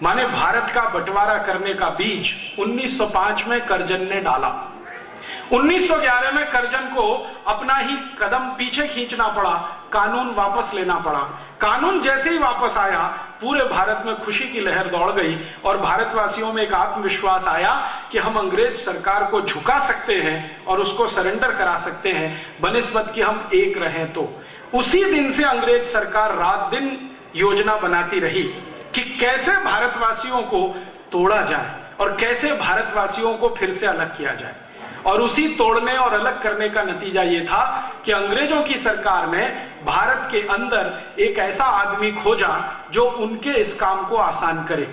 माने भारत का बंटवारा करने का बीज 1905 में कर्जन ने डाला। 1911 में कर्जन को अपना ही कदम पीछे खींचना पड़ा, कानून वापस लेना पड़ा। कानून जैसे ही वापस आया, पूरे भारत में खुशी की लहर दौड़ गई और भारतवासियों में एक आत्मविश्वास आया कि हम अंग्रेज सरकार को झुका सकते हैं और उसको सरेंडर करा सकते हैं, बनिस्बत कि हम एक रहें। तो उसी दिन से अंग्रेज सरकार रात दिन योजना बनाती रही कि कैसे भारतवासियों को तोड़ा जाए और कैसे भारतवासियों को फिर से अलग किया जाए। और उसी तोड़ने और अलग करने का नतीजा यह था कि अंग्रेजों की सरकार ने भारत के अंदर एक ऐसा आदमी खोजा जो उनके इस काम को आसान करे,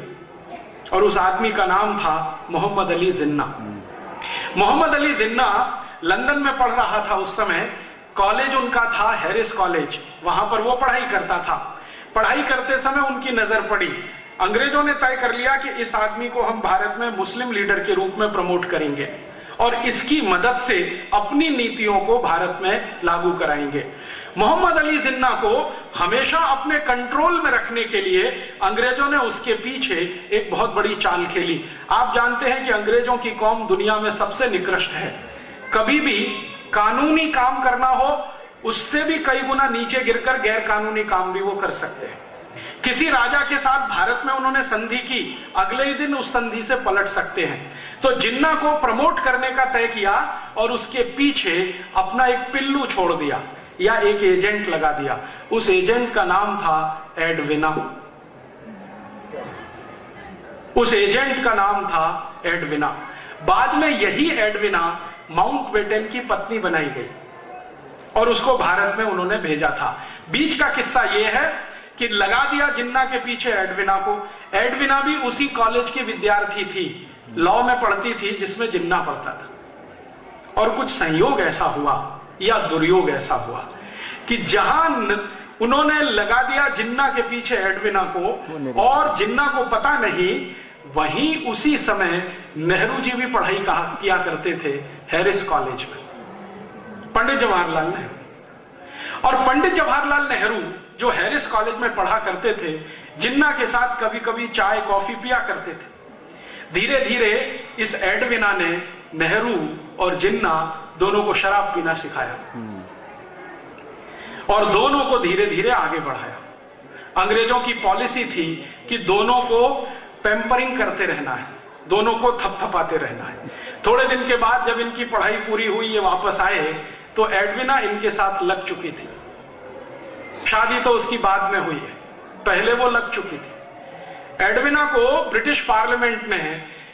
और उस आदमी का नाम था मोहम्मद अली जिन्ना। मोहम्मद अली जिन्ना लंदन में पढ़ रहा था उस समय, कॉलेज उनका था हैरिस कॉलेज, वहां पर वो पढ़ाई करता था। पढ़ाई करते समय उनकी नजर पड़ी, अंग्रेजों ने तय कर लिया कि इस आदमी को हम भारत में मुस्लिम लीडर के रूप में प्रमोट करेंगे और इसकी मदद से अपनी नीतियों को भारत में लागू कराएंगे। मोहम्मद अली जिन्ना को हमेशा अपने कंट्रोल में रखने के लिए अंग्रेजों ने उसके पीछे एक बहुत बड़ी चाल खेली। आप जानते हैं कि अंग्रेजों की कौम दुनिया में सबसे निकृष्ट है। कभी भी कानूनी काम करना हो, उससे भी कई गुना नीचे गिरकर गैर कानूनी काम भी वो कर सकते हैं। किसी राजा के साथ भारत में उन्होंने संधि की, अगले ही दिन उस संधि से पलट सकते हैं। तो जिन्ना को प्रमोट करने का तय किया और उसके पीछे अपना एक पिल्लू छोड़ दिया या एक एजेंट लगा दिया। उस एजेंट का नाम था एडविना। उस एजेंट का नाम था एडविना। बाद में यही एडविना माउंटबेटन की पत्नी बनाई गई और उसको भारत में उन्होंने भेजा था। बीच का किस्सा यह है कि लगा दिया जिन्ना के पीछे एडविना को। एडविना भी उसी कॉलेज की विद्यार्थी थी, लॉ में पढ़ती थी जिसमें जिन्ना पढ़ता था। और कुछ संयोग ऐसा हुआ या दुर्योग ऐसा हुआ कि जहां उन्होंने लगा दिया जिन्ना के पीछे एडविना को और जिन्ना को पता नहीं, वहीं उसी समय नेहरू जी भी पढ़ाई किया करते थे हैरिस कॉलेज में, पंडित जवाहरलाल नेहरू। और पंडित जवाहरलाल नेहरू जो हैरिस कॉलेज में पढ़ा करते थे, जिन्ना के साथ कभी कभी चाय कॉफी पिया करते थे। धीरे धीरे इस एडविना ने नेहरू और जिन्ना दोनों को शराब पीना सिखाया और दोनों को धीरे धीरे आगे बढ़ाया। अंग्रेजों की पॉलिसी थी कि दोनों को पैम्परिंग करते रहना है, दोनों को थपथपाते रहना है। थोड़े दिन के बाद जब इनकी पढ़ाई पूरी हुई, ये वापस आए, तो एडविना इनके साथ लग चुकी थी। शादी तो उसकी बाद में हुई है, पहले वो लग चुकी थी। एडविना को ब्रिटिश पार्लियामेंट ने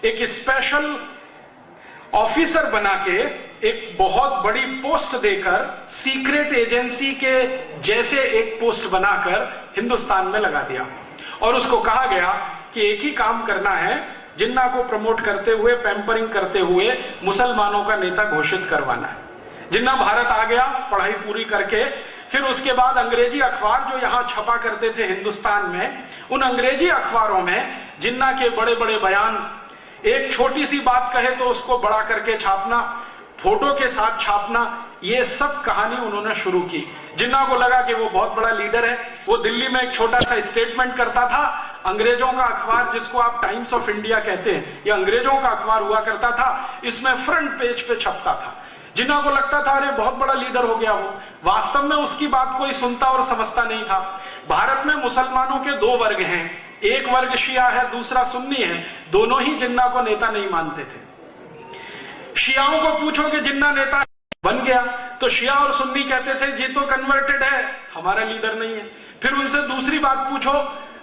एक स्पेशल ऑफिसर बना के एक बहुत बड़ी पोस्ट देकर, सीक्रेट एजेंसी के जैसे एक पोस्ट बनाकर हिंदुस्तान में लगा दिया और उसको कहा गया कि एक ही काम करना है, जिन्ना को प्रमोट करते हुए, पैम्परिंग करते हुए मुसलमानों का नेता घोषित करवाना है। जिन्ना भारत आ गया पढ़ाई पूरी करके। फिर उसके बाद अंग्रेजी अखबार जो यहां छपा करते थे हिंदुस्तान में, उन अंग्रेजी अखबारों में जिन्ना के बड़े बड़े बयान, एक छोटी सी बात कहे तो उसको बड़ा करके छापना, फोटो के साथ छापना, ये सब कहानी उन्होंने शुरू की। जिन्ना को लगा कि वो बहुत बड़ा लीडर है। वो दिल्ली में एक छोटा सा स्टेटमेंट करता था। अंग्रेजों का अखबार, जिसको आप टाइम्स ऑफ इंडिया कहते हैं, ये अंग्रेजों का अखबार हुआ करता था। इसमें फ्रंट पेज पे छपता था। जिन्ना को लगता था अरे बहुत बड़ा लीडर हो गया वो। वास्तव में उसकी बात कोई सुनता और समझता नहीं था। भारत में मुसलमानों के दो वर्ग हैं, एक वर्ग शिया है, दूसरा सुन्नी है। दोनों ही जिन्ना को नेता नहीं मानते थे। शियाओं को पूछो कि जिन्ना नेता बन गया तो शिया और सुन्नी कहते थे जी तो कन्वर्टेड है, हमारा लीडर नहीं है। फिर उनसे दूसरी बात पूछो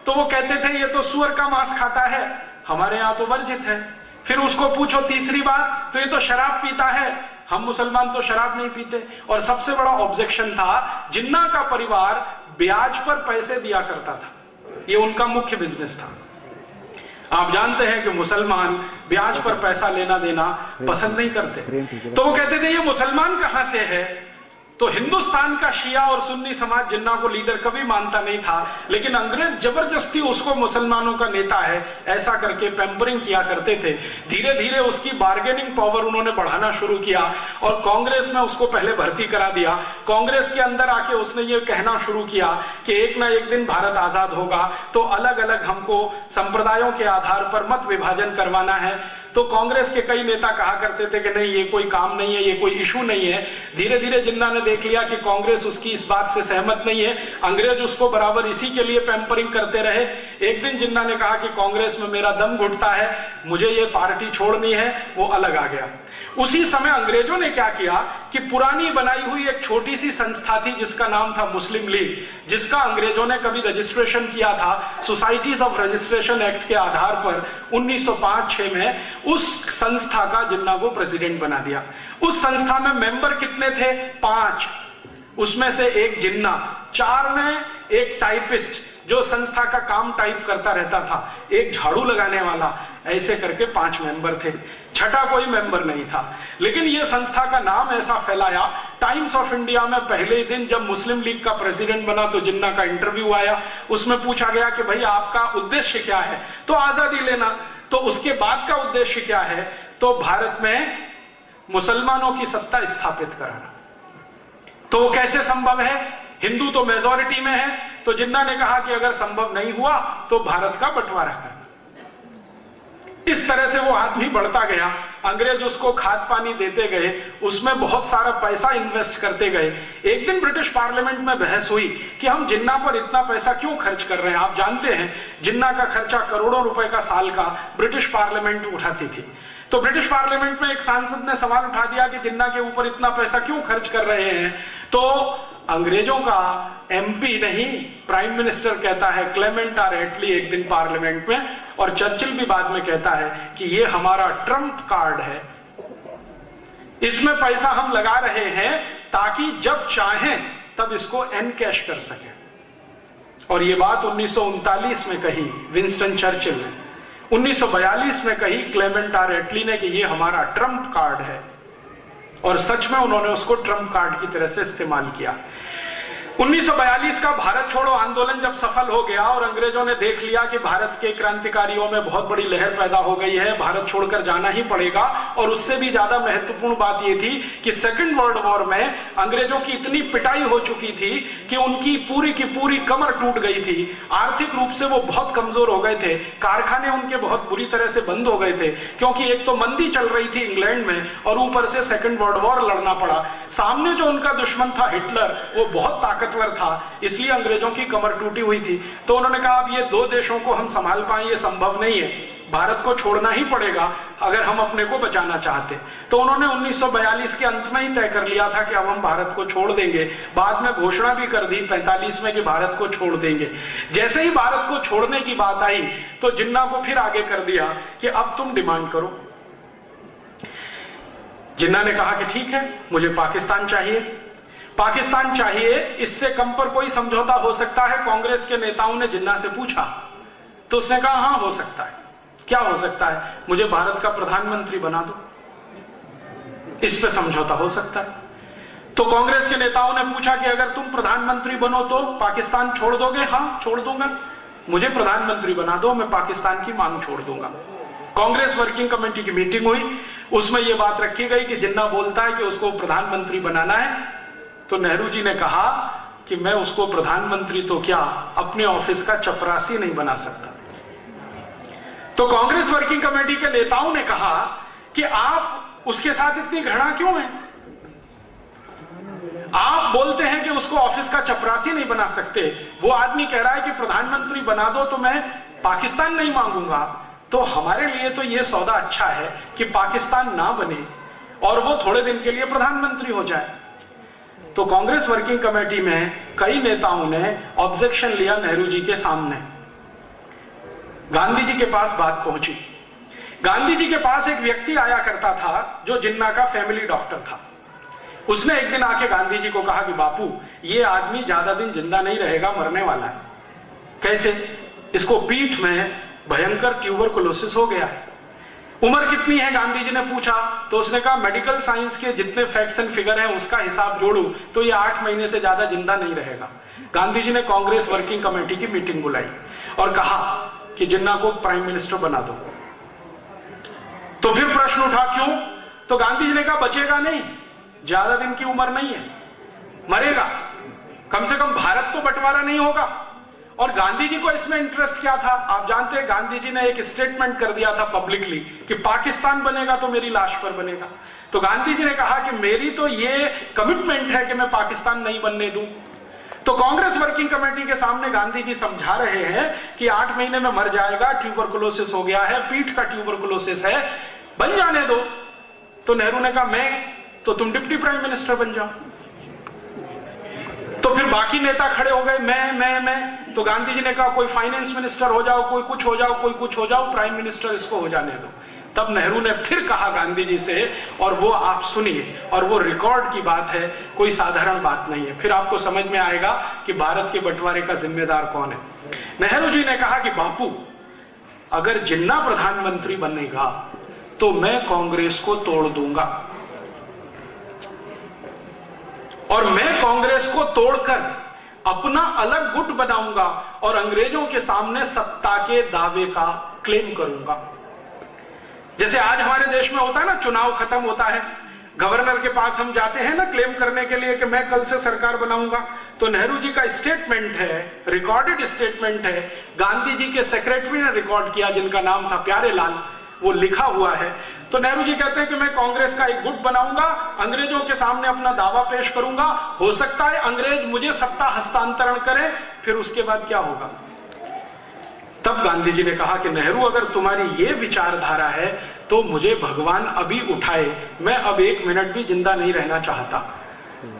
तो वो कहते थे ये तो सुअर का मांस खाता है, हमारे यहां तो वर्जित है। फिर उसको पूछो तीसरी बात तो ये तो शराब पीता है, हम मुसलमान तो शराब नहीं पीते। और सबसे बड़ा ऑब्जेक्शन था, जिन्ना का परिवार ब्याज पर पैसे दिया करता था, ये उनका मुख्य बिजनेस था। आप जानते हैं कि मुसलमान ब्याज पर पैसा लेना देना पसंद नहीं करते। तो वो कहते थे ये मुसलमान कहां से है। तो हिंदुस्तान का शिया और सुन्नी समाज जिन्ना को लीडर कभी मानता नहीं था, लेकिन अंग्रेज जबरदस्ती उसको मुसलमानों का नेता है ऐसा करके पैम्परिंग किया करते थे। धीरे धीरे उसकी बार्गेनिंग पावर उन्होंने बढ़ाना शुरू किया और कांग्रेस में उसको पहले भर्ती करा दिया। कांग्रेस के अंदर आके उसने ये कहना शुरू किया कि एक ना एक दिन भारत आजाद होगा, तो अलग अलग हमको संप्रदायों के आधार पर मत विभाजन करवाना है। तो कांग्रेस के कई नेता कहा करते थे कि नहीं ये कोई काम नहीं है, ये कोई इशू नहीं है। धीरे धीरे जिन्ना ने देख लिया कि कांग्रेस उसकी इस बात से सहमत नहीं है, अंग्रेज उसको बराबर इसी के लिए पैम्परिंग करते रहे। एक दिन जिन्ना ने कहा कि कांग्रेस में मेरा दम घुटता है, मुझे ये पार्टी छोड़नी है, वो अलग आ गया। उसी समय अंग्रेजों ने क्या किया कि पुरानी बनाई हुई एक छोटी सी संस्था थी जिसका नाम था मुस्लिम लीग, जिसका अंग्रेजों ने कभी रजिस्ट्रेशन किया था सोसाइटीज ऑफ रजिस्ट्रेशन एक्ट के आधार पर 1905-6 में। उस संस्था का जिन्ना को प्रेसिडेंट बना दिया। उस संस्था में मेंबर कितने थे? 5। उसमें से एक जिन्ना, 4 में एक टाइपिस्ट जो संस्था का काम टाइप करता रहता था, एक झाड़ू लगाने वाला, ऐसे करके 5 मेंबर थे। छठा कोई मेंबर नहीं था। लेकिन यह संस्था का नाम ऐसा फैलाया, टाइम्स ऑफ इंडिया में पहले ही दिन जब मुस्लिम लीग का प्रेसिडेंट बना तो जिन्ना का इंटरव्यू आया। उसमें पूछा गया कि भाई आपका उद्देश्य क्या है? तो आजादी लेना। तो उसके बाद का उद्देश्य क्या है? तो भारत में मुसलमानों की सत्ता स्थापित कराना। तो वो कैसे संभव है? हिंदू तो मेजॉरिटी में है, तो जिन्ना ने कहा कि अगर संभव नहीं हुआ तो भारत का बंटवारा करना। इस तरह से वो आदमी बढ़ता गया, अंग्रेज उसको खाद पानी देते गए, उसमें बहुत सारा पैसा इन्वेस्ट करते गए। एक दिन ब्रिटिश पार्लियामेंट में बहस हुई कि हम जिन्ना पर इतना पैसा क्यों खर्च कर रहे हैं। आप जानते हैं जिन्ना का खर्चा करोड़ों रुपए का साल का ब्रिटिश पार्लियामेंट उठाती थी। तो ब्रिटिश पार्लियामेंट में एक सांसद ने सवाल उठा दिया कि जिन्ना के ऊपर इतना पैसा क्यों खर्च कर रहे हैं। तो अंग्रेजों का एमपी नहीं, प्राइम मिनिस्टर कहता है, क्लेमेंट आर एटली, एक दिन पार्लियामेंट में, और चर्चिल भी बाद में कहता है कि ये हमारा ट्रम्प कार्ड है, इसमें पैसा हम लगा रहे हैं ताकि जब चाहें तब इसको एनकैश कर सकें। और ये बात 1939 में कही विंस्टन चर्चिल ने, 1942 में कही क्लेमेंट आर एटली ने कि ये हमारा ट्रम्प कार्ड है, और सच में उन्होंने उसको ट्रम्प कार्ड की तरह से इस्तेमाल किया। 1942 का भारत छोड़ो आंदोलन जब सफल हो गया और अंग्रेजों ने देख लिया कि भारत के क्रांतिकारियों में बहुत बड़ी लहर पैदा हो गई है, भारत छोड़कर जाना ही पड़ेगा, और उससे भी ज्यादा महत्वपूर्ण बात यह थी कि सेकेंड वर्ल्ड वॉर में अंग्रेजों की इतनी पिटाई हो चुकी थी कि उनकी पूरी की पूरी कमर टूट गई थी, आर्थिक रूप से वो बहुत कमजोर हो गए थे, कारखाने उनके बहुत बुरी तरह से बंद हो गए थे, क्योंकि एक तो मंदी चल रही थी इंग्लैंड में और ऊपर से सेकेंड वर्ल्ड वॉर लड़ना पड़ा। सामने जो उनका दुश्मन था हिटलर, वो बहुत ताकतवर था, इसलिए अंग्रेजों की कमर टूटी हुई थी। तो उन्होंने कहा अब ये दो देशों को हम संभाल पाए ये संभव नहीं है, भारत को छोड़ना ही पड़ेगा अगर हम अपने को बचाना चाहते। तो उन्होंने 1942 के अंत में ही तय कर लिया था कि अब हम भारत को छोड़ देंगे। बाद में घोषणा भी कर दी 45 में कि भारत को छोड़ देंगे। जैसे ही भारत को छोड़ने की बात आई तो जिन्ना को फिर आगे कर दिया कि अब तुम डिमांड करो। जिन्ना ने कहा कि ठीक है, मुझे पाकिस्तान चाहिए, पाकिस्तान चाहिए, इससे कम पर कोई समझौता हो सकता है। कांग्रेस के नेताओं ने जिन्ना से पूछा तो उसने कहा हां हो सकता है। क्या हो सकता है? मुझे भारत का प्रधानमंत्री बना दो, इस पे समझौता हो सकता है। तो कांग्रेस के नेताओं ने पूछा कि अगर तुम प्रधानमंत्री बनो तो पाकिस्तान छोड़ दोगे? हां छोड़ दूंगा, मुझे प्रधानमंत्री बना दो, मैं पाकिस्तान की मांग छोड़ दूंगा। कांग्रेस वर्किंग कमेटी की मीटिंग हुई, उसमें यह बात रखी गई कि जिन्ना बोलता है कि उसको प्रधानमंत्री बनाना है, तो नेहरू जी ने कहा कि मैं उसको प्रधानमंत्री तो क्या अपने ऑफिस का चपरासी नहीं बना सकता। तो कांग्रेस वर्किंग कमेटी के नेताओं ने कहा कि आप उसके साथ इतनी घृणा क्यों है? आप बोलते हैं कि उसको ऑफिस का चपरासी नहीं बना सकते, वो आदमी कह रहा है कि प्रधानमंत्री बना दो तो मैं पाकिस्तान नहीं मांगूंगा। तो हमारे लिए तो यह सौदा अच्छा है कि पाकिस्तान ना बने और वो थोड़े दिन के लिए प्रधानमंत्री हो जाए। तो कांग्रेस वर्किंग कमेटी में कई नेताओं ने ऑब्जेक्शन लिया नेहरू जी के सामने। गांधी जी के पास बात पहुंची। गांधी जी के पास एक व्यक्ति आया करता था जो जिन्ना का फैमिली डॉक्टर था। उसने एक दिन आके गांधी जी को कहा कि बापू, ये आदमी ज्यादा दिन जिंदा नहीं रहेगा, मरने वाला है। कैसे? इसको पीठ में भयंकर ट्यूबरकुलोसिस हो गया है। उम्र कितनी है? गांधी जी ने पूछा। तो उसने कहा मेडिकल साइंस के जितने फैक्ट्स एंड फिगर हैं उसका हिसाब जोड़ू तो ये 8 महीने से ज्यादा जिंदा नहीं रहेगा। गांधी जी ने कांग्रेस वर्किंग कमेटी की मीटिंग बुलाई और कहा कि जिन्ना को प्राइम मिनिस्टर बना दो। तो फिर प्रश्न उठा क्यों? तो गांधी जी ने कहा बचेगा नहीं, ज्यादा दिन की उम्र नहीं है, मरेगा, कम से कम भारत तो बंटवारा नहीं होगा। और गांधी जी को इसमें इंटरेस्ट क्या था? आप जानते हैं गांधी जी ने एक स्टेटमेंट कर दिया था पब्लिकली कि पाकिस्तान बनेगा तो मेरी लाश पर बनेगा। तो गांधी जी ने कहा कि मेरी तो ये कमिटमेंट है कि मैं पाकिस्तान नहीं बनने दूं। तो कांग्रेस वर्किंग कमेटी के सामने गांधी जी समझा रहे हैं कि 8 महीने में मर जाएगा, ट्यूबरकुलोसिस हो गया है, पीठ का ट्यूबरकुलोसिस है, बन जाने दो। तो नेहरू ने कहा मैं तो तुम डिप्टी प्राइम मिनिस्टर बन जाओ। तो फिर बाकी नेता खड़े हो गए, मैं। तो गांधी जी ने कहा कोई फाइनेंस मिनिस्टर हो जाओ, कोई कुछ हो जाओ, कोई कुछ हो जाओ, प्राइम मिनिस्टर इसको हो जाने दो। तब नेहरू ने फिर कहा गांधी जी से, और वो आप सुनिए, और वो रिकॉर्ड की बात है, कोई साधारण बात नहीं है, फिर आपको समझ में आएगा कि भारत के बंटवारे का जिम्मेदार कौन है। नेहरू जी ने कहा कि बापू, अगर जिन्ना प्रधानमंत्री बनेगा तो मैं कांग्रेस को तोड़ दूंगा, और मैं कांग्रेस को तोड़कर अपना अलग गुट बनाऊंगा और अंग्रेजों के सामने सत्ता के दावे का क्लेम करूंगा। जैसे आज हमारे देश में होता है ना, चुनाव खत्म होता है, गवर्नर के पास हम जाते हैं ना क्लेम करने के लिए कि मैं कल से सरकार बनाऊंगा, तो नेहरू जी का स्टेटमेंट है, रिकॉर्डेड स्टेटमेंट है, गांधी जी के सेक्रेटरी ने रिकॉर्ड किया जिनका नाम था प्यारेलाल, वो लिखा हुआ है। तो नेहरू जी कहते हैं कि मैं कांग्रेस का एक गुट बनाऊंगा, अंग्रेजों के सामने अपना दावा पेश करूंगा, हो सकता है अंग्रेज मुझे सत्ता हस्तांतरण करें, फिर उसके बाद क्या होगा। तब गांधी जी ने कहा कि नेहरू अगर तुम्हारी ये विचारधारा है तो मुझे भगवान अभी उठाए, मैं अब 1 मिनट भी जिंदा नहीं रहना चाहता।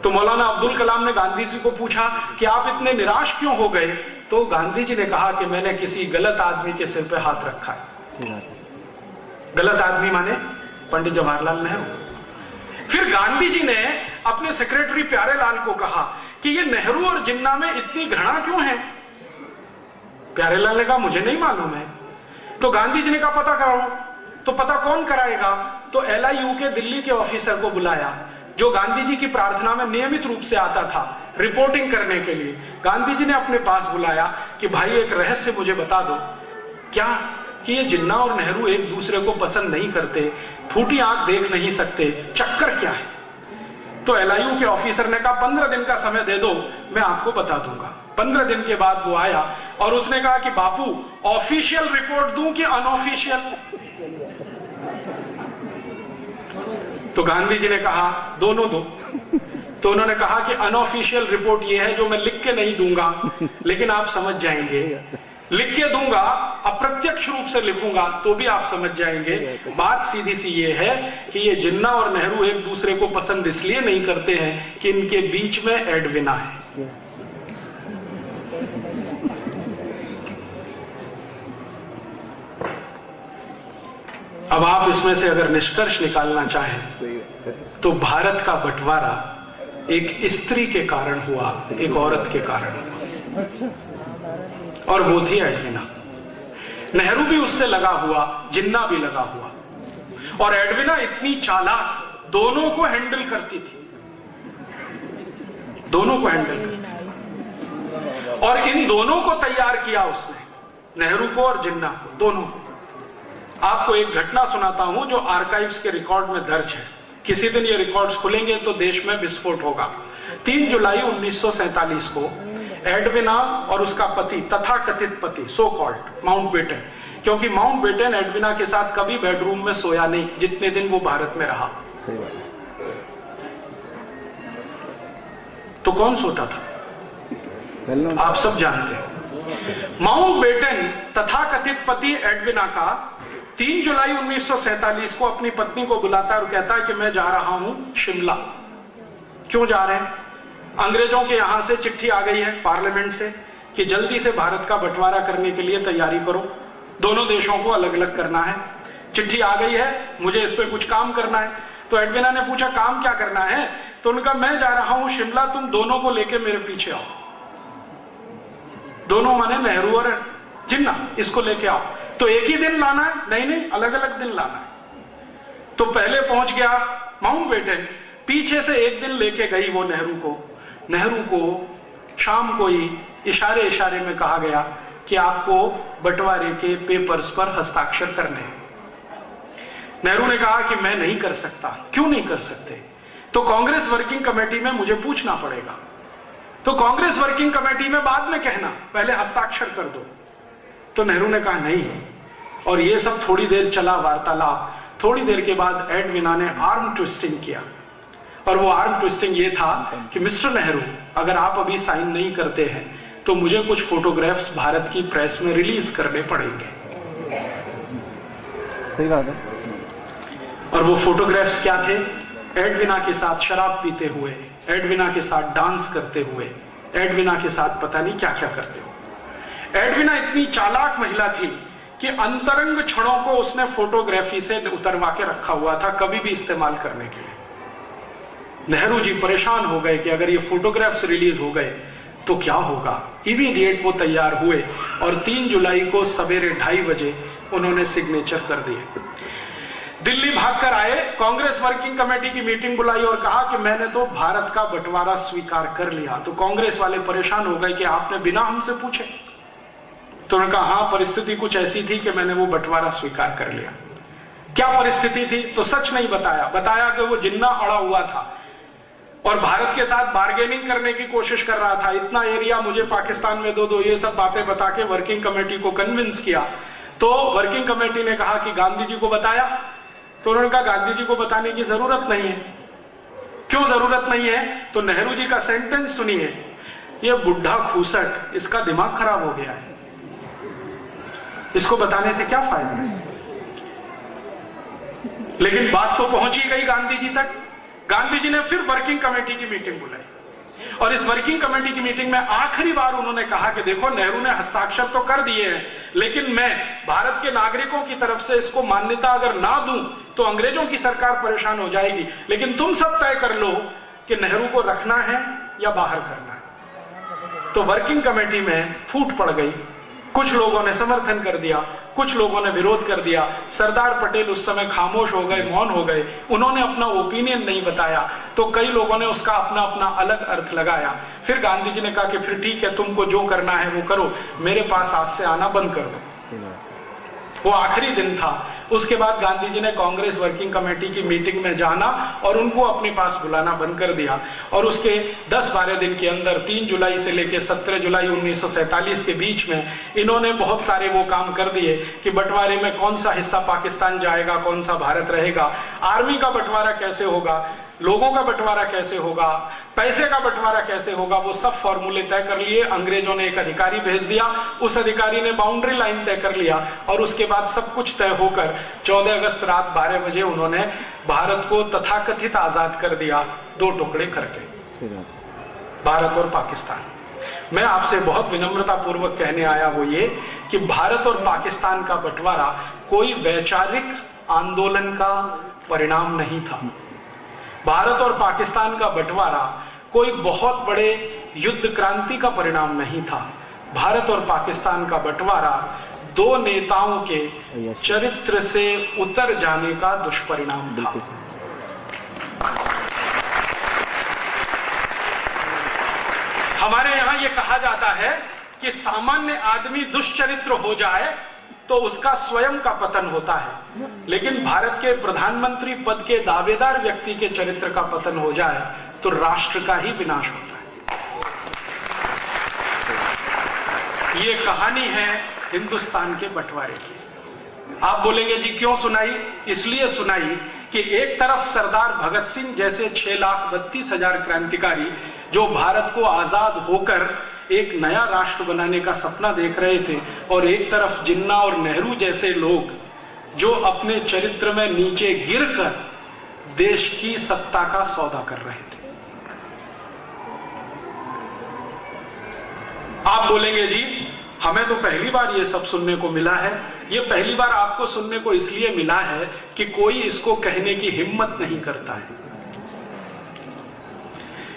तो मौलाना अब्दुल कलाम ने गांधी जी को पूछा कि आप इतने निराश क्यों हो गए, तो गांधी जी ने कहा कि मैंने किसी गलत आदमी के सिर पे हाथ रखा है। गलत आदमी माने पंडित जवाहरलाल नेहरू। फिर गांधी जी ने अपने सेक्रेटरी प्यारेलाल को कहा कि ये नेहरू और जिन्ना में इतनी घृणा क्यों है। प्यारेलाल ने कहा मुझे नहीं मालूम है। तो गांधी जी ने कहा पता कराओ। तो पता कौन कराएगा। तो LIU के दिल्ली के ऑफिसर को बुलाया जो गांधी जी की प्रार्थना में नियमित रूप से आता था रिपोर्टिंग करने के लिए। गांधी जी ने अपने पास बुलाया कि भाई एक रहस्य मुझे बता दो, क्या कि ये जिन्ना और नेहरू एक दूसरे को पसंद नहीं करते, फूटी आंख देख नहीं सकते, चक्कर क्या है। तो LIU के ऑफिसर ने कहा 15 दिन का समय दे दो, मैं आपको बता दूंगा। 15 दिन के बाद वो आया और उसने कहा कि बापू ऑफिशियल रिपोर्ट दूं कि अनऑफिशियल। तो गांधी जी ने कहा दोनों दो। तो उन्होंने कहा कि अनऑफिशियल रिपोर्ट ये है जो मैं लिख के नहीं दूंगा, लेकिन आप समझ जाएंगे। लिख के दूंगा, अप्रत्यक्ष रूप से लिखूंगा तो भी आप समझ जाएंगे। बात सीधी सी ये है कि ये जिन्ना और नेहरू एक दूसरे को पसंद इसलिए नहीं करते हैं कि इनके बीच में एडविना है। अब आप इसमें से अगर निष्कर्ष निकालना चाहें तो भारत का बंटवारा एक स्त्री के कारण हुआ, एक औरत के कारण हुआ, और वो थी एडविना। नेहरू भी उससे लगा हुआ, जिन्ना भी लगा हुआ, और एडविना इतनी चालाक दोनों को हैंडल करती थी, दोनों को हैंडल करती। और इन दोनों को तैयार किया उसने, नेहरू को और जिन्ना को, दोनों को। आपको एक घटना सुनाता हूं जो आर्काइव्स के रिकॉर्ड में दर्ज है। किसी दिन ये रिकॉर्ड्स खुलेंगे तो देश में विस्फोट होगा। 3 जुलाई 1947 को एडविना और उसका पति, तथाकथित पति, सो कॉल्ड माउंटबेटन, क्योंकि माउंटबेटन एडविना के साथ कभी बेडरूम में सोया नहीं जितने दिन वो भारत में रहा। तो कौन सोता था आप सब जानते हैं। माउंटबेटन तथाकथित पति एडविना का 3 जुलाई 1947 को अपनी पत्नी को बुलाता है और कहता है कि मैं जा रहा हूं शिमला। क्यों जा रहे हैं। अंग्रेजों के यहां से चिट्ठी आ गई है पार्लियामेंट से कि जल्दी से भारत का बंटवारा करने के लिए तैयारी करो, दोनों देशों को अलग अलग करना है। चिट्ठी आ गई है, मुझे इस पर कुछ काम करना है। तो एडविना ने पूछा काम क्या करना है। तो उनका मैं जा रहा हूं शिमला, तुम दोनों को लेके मेरे पीछे आओ। दोनों माने नेहरू और जिन्ना, इसको लेके आओ। तो एक ही दिन लाना है, नहीं नहीं अलग अलग दिन लाना है। तो पहले पहुंच गया माउंटबेटन, पीछे से एक दिन लेके गई वो नेहरू को। नेहरू को शाम को ही इशारे इशारे में कहा गया कि आपको बंटवारे के पेपर्स पर हस्ताक्षर करने हैं। नेहरू ने कहा कि मैं नहीं कर सकता। क्यों नहीं कर सकते। तो कांग्रेस वर्किंग कमेटी में मुझे पूछना पड़ेगा। तो कांग्रेस वर्किंग कमेटी में बाद में कहना, पहले हस्ताक्षर कर दो। तो नेहरू ने कहा नहीं। और ये सब थोड़ी देर चला वार्तालाप। थोड़ी देर के बाद एडविना ने आर्म ट्विस्टिंग किया, और वो आर्म ट्विस्टिंग ये था कि मिस्टर नेहरू, अगर आप अभी साइन नहीं करते हैं तो मुझे कुछ फोटोग्राफ्स भारत की प्रेस में रिलीज करने पड़ेंगे। सही बात है। और वो फोटोग्राफ्स क्या थे। एडविना के साथ शराब पीते हुए, एडविना के साथ डांस करते हुए, एडविना के साथ पता नहीं क्या क्या करते हुए। एडविना इतनी चालाक महिला थी कि अंतरंग क्षणों को उसने फोटोग्राफी से उतरवा के रखा हुआ था, कभी भी इस्तेमाल करने के लिए। नेहरू जी परेशान हो गए कि अगर ये फोटोग्राफ्स रिलीज हो गए तो क्या होगा। इमीडिएट वो तैयार हुए और 3 जुलाई को सवेरे 2:30 बजे उन्होंने सिग्नेचर कर दिए। दिल्ली भागकर आए, कांग्रेस वर्किंग कमेटी की मीटिंग बुलाई और कहा कि मैंने तो भारत का बंटवारा स्वीकार कर लिया। तो कांग्रेस वाले परेशान हो गए कि आपने बिना हमसे पूछे। तो उन्होंने कहा हाँ, परिस्थिति कुछ ऐसी थी कि मैंने वो बंटवारा स्वीकार कर लिया। क्या परिस्थिति थी, तो सच नहीं बताया, बताया कि वो जिन्ना अड़ा हुआ था और भारत के साथ बार्गेनिंग करने की कोशिश कर रहा था, इतना एरिया मुझे पाकिस्तान में दो, ये सब बातें बता के वर्किंग कमेटी को कन्विंस किया। तो वर्किंग कमेटी ने कहा कि गांधी जी को बताया, तो उन्होंने कहा गांधी जी को बताने की जरूरत नहीं है। क्यों जरूरत नहीं है? तो नेहरू जी का सेंटेंस सुनिए, ये बुढ़ा खूसट, इसका दिमाग खराब हो गया है, इसको बताने से क्या फायदा। लेकिन बात तो पहुंची गई गांधी जी तक। गांधी जी ने फिर वर्किंग कमेटी की मीटिंग बुलाई और इस वर्किंग कमेटी की मीटिंग में आखिरी बार उन्होंने कहा कि देखो, नेहरू ने हस्ताक्षर तो कर दिए हैं, लेकिन मैं भारत के नागरिकों की तरफ से इसको मान्यता अगर ना दूं तो अंग्रेजों की सरकार परेशान हो जाएगी, लेकिन तुम सब तय कर लो कि नेहरू को रखना है या बाहर करना है। तो वर्किंग कमेटी में फूट पड़ गई, कुछ लोगों ने समर्थन कर दिया, कुछ लोगों ने विरोध कर दिया। सरदार पटेल उस समय खामोश हो गए, मौन हो गए, उन्होंने अपना ओपिनियन नहीं बताया, तो कई लोगों ने उसका अपना अपना अलग अर्थ लगाया। फिर गांधी जी ने कहा कि फिर ठीक है, तुमको जो करना है वो करो, मेरे पास आज से आना बंद कर दो। वो आखिरी दिन था। उसके बाद गांधी जी ने कांग्रेस वर्किंग कमेटी की मीटिंग में जाना और उनको अपने पास बुलाना बंद कर दिया और उसके 10-12 दिन के अंदर 3 जुलाई से लेकर 17 जुलाई 1947 के बीच में इन्होंने बहुत सारे वो काम कर दिए कि बंटवारे में कौन सा हिस्सा पाकिस्तान जाएगा, कौन सा भारत रहेगा, आर्मी का बंटवारा कैसे होगा, लोगों का बंटवारा कैसे होगा, पैसे का बंटवारा कैसे होगा, वो सब फॉर्मूले तय कर लिए। अंग्रेजों ने एक अधिकारी भेज दिया, उस अधिकारी ने बाउंड्री लाइन तय कर लिया और उसके बाद सब कुछ तय होकर 14 अगस्त रात 12 बजे उन्होंने भारत को तथाकथित आजाद कर दिया, 2 टुकड़े करके, भारत और पाकिस्तान। मैं आपसे बहुत विनम्रता पूर्वक कहने आया वो ये कि भारत और पाकिस्तान का बंटवारा कोई वैचारिक आंदोलन का परिणाम नहीं था। भारत और पाकिस्तान का बंटवारा कोई बहुत बड़े युद्ध क्रांति का परिणाम नहीं था। भारत और पाकिस्तान का बंटवारा 2 नेताओं के चरित्र से उतर जाने का दुष्परिणाम था। हमारे यहां यह कहा जाता है कि सामान्य आदमी दुष्चरित्र हो जाए तो उसका स्वयं का पतन होता है, लेकिन भारत के प्रधानमंत्री पद के दावेदार व्यक्ति के चरित्र का पतन हो जाए तो राष्ट्र का ही विनाश होता है। ये कहानी है हिंदुस्तान के बंटवारे की। आप बोलेंगे जी क्यों सुनाई? इसलिए सुनाई कि एक तरफ सरदार भगत सिंह जैसे 6,32,000 क्रांतिकारी जो भारत को आजाद होकर एक नया राष्ट्र बनाने का सपना देख रहे थे, और एक तरफ जिन्ना और नेहरू जैसे लोग जो अपने चरित्र में नीचे गिरकर देश की सत्ता का सौदा कर रहे थे। आप बोलेंगे जी हमें तो पहली बार ये सब सुनने को मिला है। ये पहली बार आपको सुनने को इसलिए मिला है कि कोई इसको कहने की हिम्मत नहीं करता है।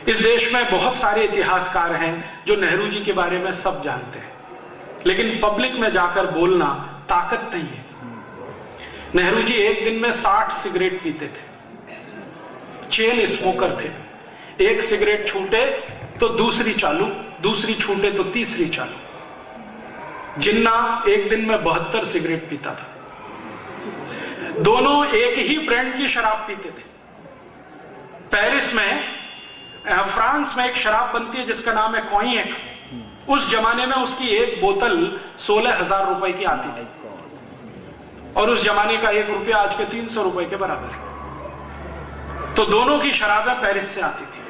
इस देश में बहुत सारे इतिहासकार हैं जो नेहरू जी के बारे में सब जानते हैं, लेकिन पब्लिक में जाकर बोलना ताकत नहीं है। नेहरू जी एक दिन में 60 सिगरेट पीते थे, चेन स्मोकर थे। एक सिगरेट छूटे तो दूसरी चालू, दूसरी छूटे तो तीसरी चालू। जिन्ना एक दिन में 72 सिगरेट पीता था। दोनों एक ही ब्रांड की शराब पीते थे। पेरिस में, फ्रांस में एक शराब बनती है जिसका नाम है कॉइएक। उस जमाने में उसकी एक बोतल 16,000 रुपए की आती थी और उस जमाने का 1 रुपया आज के 300 रुपए के बराबर है। तो दोनों की शराबें पेरिस से आती थी।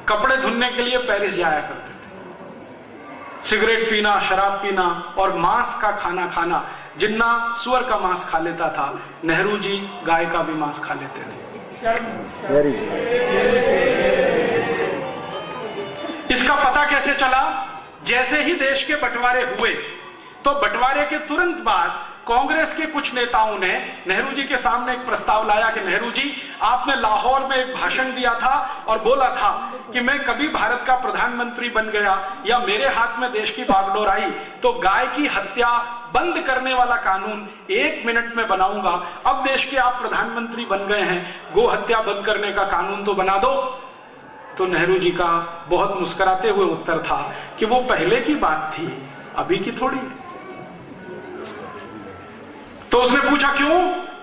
कपड़े धुलने के लिए पेरिस जाया करते थे। सिगरेट पीना, शराब पीना और मांस का खाना खाना। जिन्ना सुअर का मांस खा लेता था, नेहरू जी गाय का भी मांस खा लेते थे। इसका पता कैसे चला? जैसे ही देश के बंटवारे हुए तो बंटवारे के तुरंत बाद कांग्रेस के कुछ नेताओं ने नेहरू जी के सामने एक प्रस्ताव लाया कि नेहरू जी, आपने लाहौर में एक भाषण दिया था और बोला था कि मैं कभी भारत का प्रधानमंत्री बन गया या मेरे हाथ में देश की बागडोर आई तो गाय की हत्या बंद करने वाला कानून 1 मिनट में बनाऊंगा। अब देश के आप प्रधानमंत्री बन गए हैं, गो हत्या बंद करने का कानून तो बना दो। तो नेहरू जी का बहुत मुस्कुराते हुए उत्तर था कि वो पहले की बात थी, अभी की थोड़ी। तो उसने पूछा क्यों?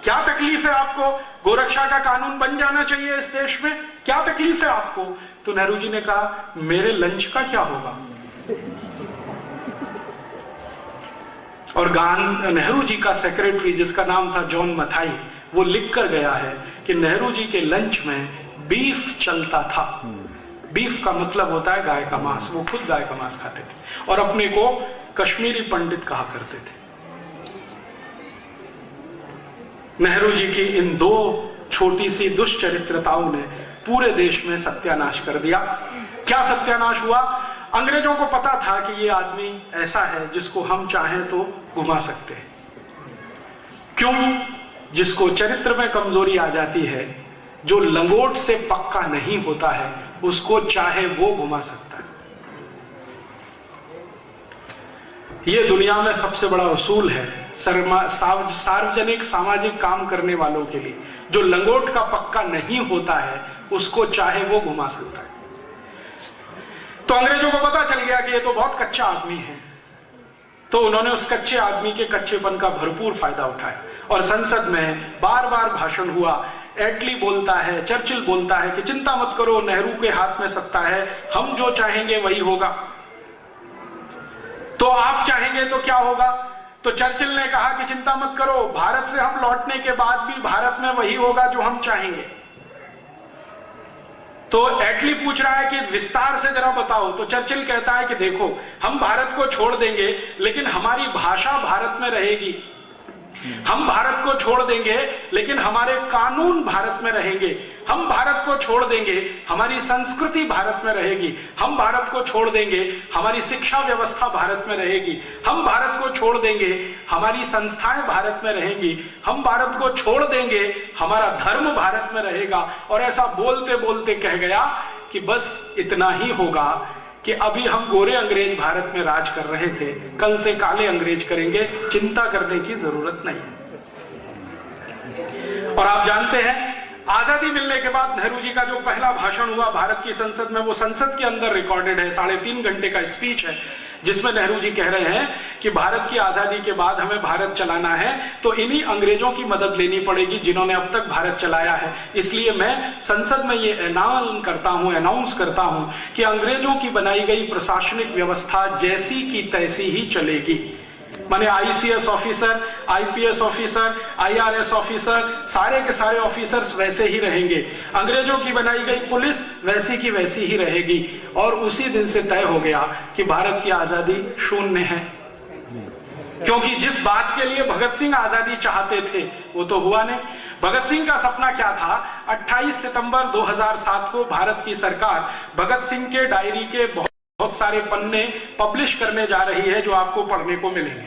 क्या तकलीफ है आपको? गोरक्षा का कानून बन जाना चाहिए इस देश में, क्या तकलीफ है आपको? तो नेहरू जी ने कहा मेरे लंच का क्या होगा? और नेहरू जी का सेक्रेटरी जिसका नाम था जॉन मथाई, वो लिख कर गया है कि नेहरू जी के लंच में बीफ चलता था। बीफ का मतलब होता है गाय का मांस, वो खुद गाय का मांस खाते थे और अपने को कश्मीरी पंडित कहा करते थे। नेहरू जी की इन दो छोटी सी दुष्चरित्रताओं ने पूरे देश में सत्यानाश कर दिया। क्या सत्यानाश हुआ? अंग्रेजों को पता था कि ये आदमी ऐसा है जिसको हम चाहें तो घुमा सकते हैं। क्यों? जिसको चरित्र में कमजोरी आ जाती है, जो लंगोट से पक्का नहीं होता है, उसको चाहे वो घुमा सकता है। ये दुनिया में सबसे बड़ा उसूल है सार्वजनिक सामाजिक काम करने वालों के लिए। जो लंगोट का पक्का नहीं होता है, उसको चाहे वो घुमा सकता है। तो अंग्रेजों को पता चल गया कि ये तो बहुत कच्चा आदमी है, तो उन्होंने उस कच्चे आदमी के कच्चेपन का भरपूर फायदा उठाया और संसद में बार बार भाषण हुआ। एटली बोलता है, चर्चिल बोलता है कि चिंता मत करो, नेहरू के हाथ में सत्ता है, हम जो चाहेंगे वही होगा। तो आप चाहेंगे तो क्या होगा? तो चर्चिल ने कहा कि चिंता मत करो, भारत से हम लौटने के बाद भी भारत में वही होगा जो हम चाहेंगे। तो एटली पूछ रहा है कि विस्तार से जरा बताओ। तो चर्चिल कहता है कि देखो, हम भारत को छोड़ देंगे लेकिन हमारी भाषा भारत में रहेगी, हम भारत को छोड़ देंगे लेकिन हमारे कानून भारत में रहेंगे, हम भारत को छोड़ देंगे हमारी संस्कृति भारत में रहेगी, हम भारत को छोड़ देंगे हमारी शिक्षा व्यवस्था भारत में रहेगी, हम भारत को छोड़ देंगे हमारी संस्थाएं भारत में रहेंगी, हम भारत को छोड़ देंगे हमारा धर्म भारत में रहेगा। और ऐसा बोलते बोलते कह गया कि बस इतना ही होगा कि अभी हम गोरे अंग्रेज भारत में राज कर रहे थे, कल से काले अंग्रेज करेंगे, चिंता करने की जरूरत नहीं। और आप जानते हैं, आजादी मिलने के बाद नेहरू जी का जो पहला भाषण हुआ भारत की संसद में, वो संसद के अंदर रिकॉर्डेड है, 3.5 घंटे का स्पीच है, जिसमें नेहरू जी कह रहे हैं कि भारत की आजादी के बाद हमें भारत चलाना है तो इन्हीं अंग्रेजों की मदद लेनी पड़ेगी जिन्होंने अब तक भारत चलाया है। इसलिए मैं संसद में ये अनाउंस करता हूं कि अंग्रेजों की बनाई गई प्रशासनिक व्यवस्था जैसी की तैसी ही चलेगी। माने ICS officer, IPS officer, IRS officer, सारे के सारे ऑफिसर्स वैसे ही रहेंगे। अंग्रेजों की बनाई गई पुलिस वैसी की वैसी ही रहेगी। और उसी दिन से तय हो गया कि भारत की आजादी शून्य है, क्योंकि जिस बात के लिए भगत सिंह आजादी चाहते थे वो तो हुआ नहीं। भगत सिंह का सपना क्या था? 28 सितंबर 2007 को भारत की सरकार भगत सिंह के डायरी के बहुत सारे पन्ने पब्लिश करने जा रही है, जो आपको पढ़ने को मिलेंगे,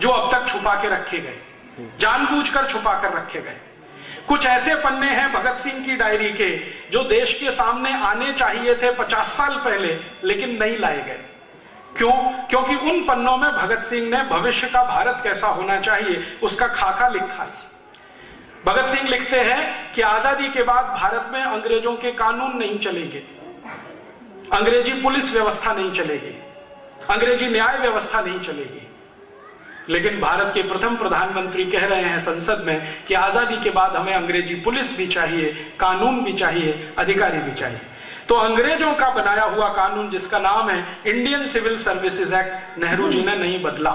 जो अब तक छुपा के रखे गए, जानबूझकर छुपा कर रखे गए। कुछ ऐसे पन्ने हैं भगत सिंह की डायरी के जो देश के सामने आने चाहिए थे 50 साल पहले, लेकिन नहीं लाए गए। क्यों? क्योंकि उन पन्नों में भगत सिंह ने भविष्य का भारत कैसा होना चाहिए उसका खाका लिखा है। भगत सिंह लिखते हैं कि आजादी के बाद भारत में अंग्रेजों के कानून नहीं चलेंगे, अंग्रेजी पुलिस व्यवस्था नहीं चलेगी, अंग्रेजी न्याय व्यवस्था नहीं चलेगी। लेकिन भारत के प्रथम प्रधानमंत्री कह रहे हैं संसद में कि आजादी के बाद हमें अंग्रेजी पुलिस भी चाहिए, कानून भी चाहिए, अधिकारी भी चाहिए। तो अंग्रेजों का बनाया हुआ कानून जिसका नाम है Indian civil services act, Nehru ji ने नहीं बदला।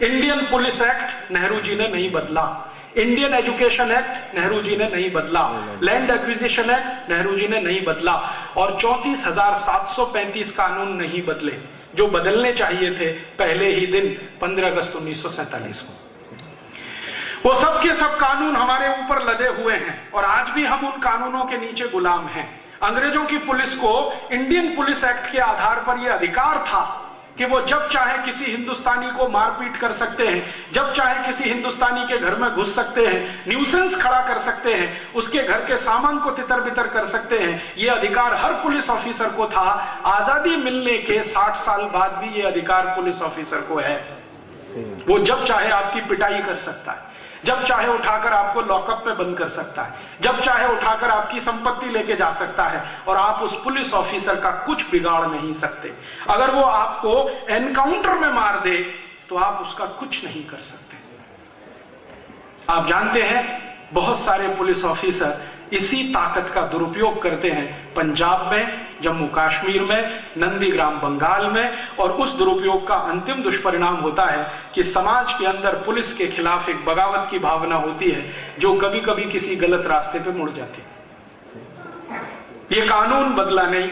Indian police act Nehru ji ने नहीं बदला। Indian education act Nehru ji ने नहीं बदला। Land acquisition act Nehru ji ने नहीं बदला। और 34,735 कानून नहीं बदले, जो बदलने चाहिए थे पहले ही दिन 15 अगस्त 1947 को। वो सब के सब कानून हमारे ऊपर लदे हुए हैं और आज भी हम उन कानूनों के नीचे गुलाम हैं। अंग्रेजों की पुलिस को इंडियन पुलिस एक्ट के आधार पर यह अधिकार था कि वो जब चाहे किसी हिंदुस्तानी को मारपीट कर सकते हैं, जब चाहे किसी हिंदुस्तानी के घर में घुस सकते हैं, न्यूसेंस खड़ा कर सकते हैं, उसके घर के सामान को तितर बितर कर सकते हैं। ये अधिकार हर पुलिस ऑफिसर को था। आजादी मिलने के 60 साल बाद भी ये अधिकार पुलिस ऑफिसर को है। वो जब चाहे आपकी पिटाई कर सकता है, जब चाहे उठाकर आपको लॉकअप पे बंद कर सकता है, जब चाहे उठाकर आपकी संपत्ति लेके जा सकता है और आप उस पुलिस ऑफिसर का कुछ बिगाड़ नहीं सकते। अगर वो आपको एनकाउंटर में मार दे तो आप उसका कुछ नहीं कर सकते। आप जानते हैं बहुत सारे पुलिस ऑफिसर इसी ताकत का दुरुपयोग करते हैं, पंजाब में, जम्मू कश्मीर में, नंदीग्राम बंगाल में, और उस दुरुपयोग का अंतिम दुष्परिणाम होता है कि समाज के अंदर पुलिस के खिलाफ एक बगावत की भावना होती है जो कभी कभी किसी गलत रास्ते पे मुड़ जाती है। ये कानून बदला नहीं,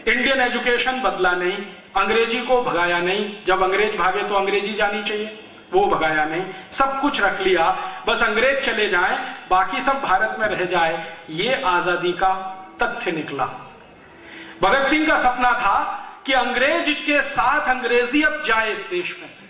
इंडियन एजुकेशन बदला नहीं, अंग्रेजी को भगाया नहीं, जब अंग्रेज भागे तो अंग्रेजी जानी चाहिए, वो भगाया नहीं, सब कुछ रख लिया, बस अंग्रेज चले जाएं, बाकी सब भारत में रह जाए, ये आजादी का तथ्य निकला। भगत सिंह का सपना था कि अंग्रेज के साथ अंग्रेजियत जाए इस देश में से,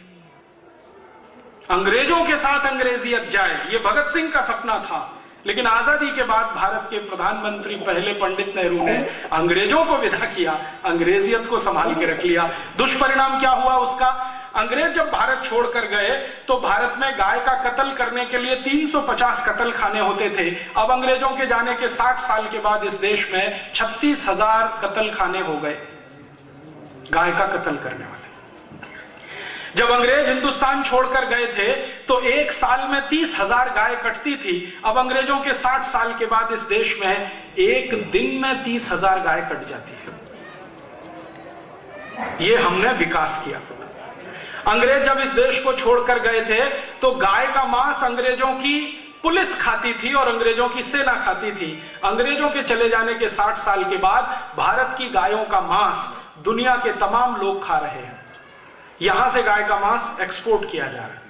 अंग्रेजों के साथ अंग्रेजियत जाए, ये भगत सिंह का सपना था। लेकिन आजादी के बाद भारत के प्रधानमंत्री पहले पंडित नेहरू ने अंग्रेजों को विदा किया, अंग्रेजियत को संभाल के रख लिया। दुष्परिणाम क्या हुआ उसका? अंग्रेज जब भारत छोड़कर गए तो भारत में गाय का कत्ल करने के लिए 350 कत्ल खाने होते थे। अब अंग्रेजों के जाने के 60 साल के बाद इस देश में 36,000 कत्ल खाने हो गए गाय का कत्ल करने वाले। जब अंग्रेज हिंदुस्तान छोड़कर गए थे तो एक साल में 30,000 गाय कटती थी। अब अंग्रेजों के 60 साल के बाद इस देश में एक दिन में 30,000 गाय कट जाती है। ये हमने विकास किया। अंग्रेज जब इस देश को छोड़कर गए थे तो गाय का मांस अंग्रेजों की पुलिस खाती थी और अंग्रेजों की सेना खाती थी। अंग्रेजों के चले जाने के 60 साल के बाद भारत की गायों का मांस दुनिया के तमाम लोग खा रहे हैं। यहां से गाय का मांस एक्सपोर्ट किया जा रहा है।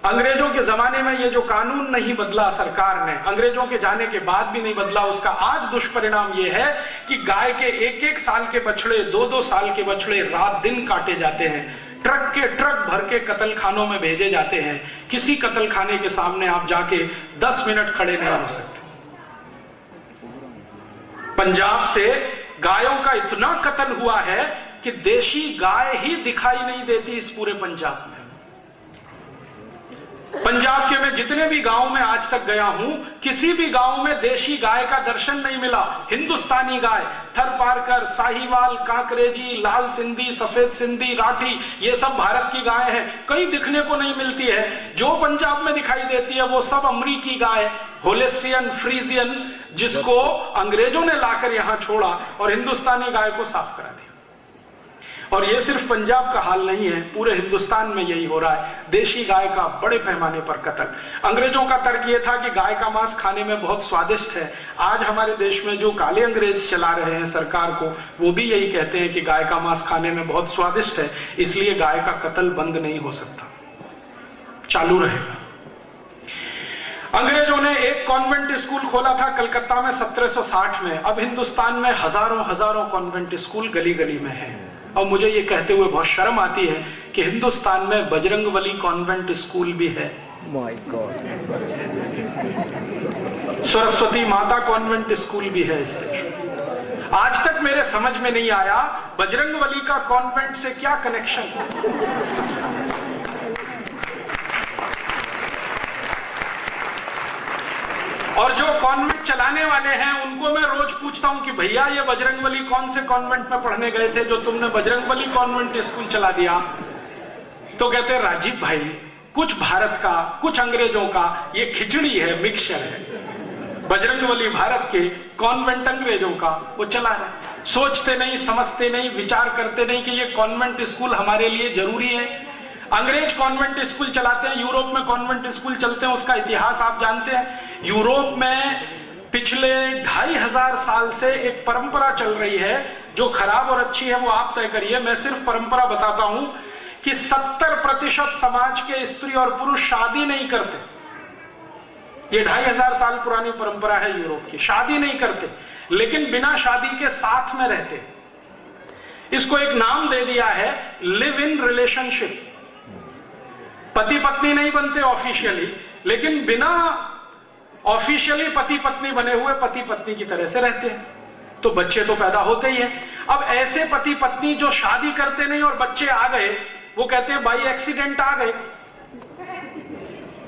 अंग्रेजों के जमाने में ये जो कानून नहीं बदला सरकार ने, अंग्रेजों के जाने के बाद भी नहीं बदला, उसका आज दुष्परिणाम ये है कि गाय के एक एक साल के बछड़े, 2-2 साल के बछड़े रात दिन काटे जाते हैं, ट्रक के ट्रक भर के कत्ल खानों में भेजे जाते हैं। किसी कत्ल खाने के सामने आप जाके 10 मिनट खड़े नहीं हो सकते। पंजाब से गायों का इतना कत्ल हुआ है कि देशी गाय ही दिखाई नहीं देती इस पूरे पंजाब में। पंजाब के मैं जितने भी गांव में आज तक गया हूं, किसी भी गांव में देशी गाय का दर्शन नहीं मिला। हिंदुस्तानी गाय, थरपारकर, साहिवाल, कांकरेजी, लाल सिंधी, सफेद सिंधी, राठी, ये सब भारत की गाय है, कहीं दिखने को नहीं मिलती है। जो पंजाब में दिखाई देती है वो सब अमरीकी गाय, होलेस्टियन, फ्रीजियन, जिसको अंग्रेजों ने लाकर यहां छोड़ा और हिंदुस्तानी गाय को साफ करा दिया। और ये सिर्फ पंजाब का हाल नहीं है, पूरे हिंदुस्तान में यही हो रहा है। देशी गाय का बड़े पैमाने पर कत्ल। अंग्रेजों का तर्क ये था कि गाय का मांस खाने में बहुत स्वादिष्ट है। आज हमारे देश में जो काले अंग्रेज चला रहे हैं सरकार को, वो भी यही कहते हैं कि गाय का मांस खाने में बहुत स्वादिष्ट है, इसलिए गाय का कत्ल बंद नहीं हो सकता, चालू रहेगा। अंग्रेजों ने एक कॉन्वेंट स्कूल खोला था कलकत्ता में 1760 में। अब हिंदुस्तान में हजारों कॉन्वेंट स्कूल गली गली में हैं। और मुझे ये कहते हुए बहुत शर्म आती है कि हिंदुस्तान में बजरंगबली कॉन्वेंट स्कूल भी है। My God. सरस्वती माता कॉन्वेंट स्कूल भी है इस देश। आज तक मेरे समझ में नहीं आया बजरंगबली का कॉन्वेंट से क्या कनेक्शन। और जो कॉन्वेंट चलाने वाले हैं उनको मैं रोज पूछता हूं कि भैया ये बजरंगबली कौन से कॉन्वेंट में पढ़ने गए थे जो तुमने बजरंगबली कॉन्वेंट स्कूल चला दिया? तो कहते हैं राजीव भाई, कुछ भारत का कुछ अंग्रेजों का ये खिचड़ी है, मिक्सचर है। बजरंगबली भारत के, कॉन्वेंट अंग्रेजों का, वो चला रहे। सोचते नहीं, समझते नहीं, विचार करते नहीं कि ये कॉन्वेंट स्कूल हमारे लिए जरूरी है। अंग्रेज कॉन्वेंट स्कूल चलाते हैं, यूरोप में कॉन्वेंट स्कूल चलते हैं, उसका इतिहास आप जानते हैं। यूरोप में पिछले 2500 साल से एक परंपरा चल रही है, जो खराब और अच्छी है वो आप तय करिए, मैं सिर्फ परंपरा बताता हूं कि 70% समाज के स्त्री और पुरुष शादी नहीं करते। ये 2500 साल पुरानी परंपरा है यूरोप की, शादी नहीं करते, लेकिन बिना शादी के साथ में रहते। इसको एक नाम दे दिया है लिव इन रिलेशनशिप। पति पत्नी नहीं बनते ऑफिशियली, लेकिन बिना ऑफिशियली पति पत्नी बने हुए पति पत्नी की तरह से रहते हैं, तो बच्चे तो पैदा होते ही हैं। अब ऐसे पति पत्नी जो शादी करते नहीं और बच्चे आ गए, वो कहते हैं बाई एक्सीडेंट आ गए।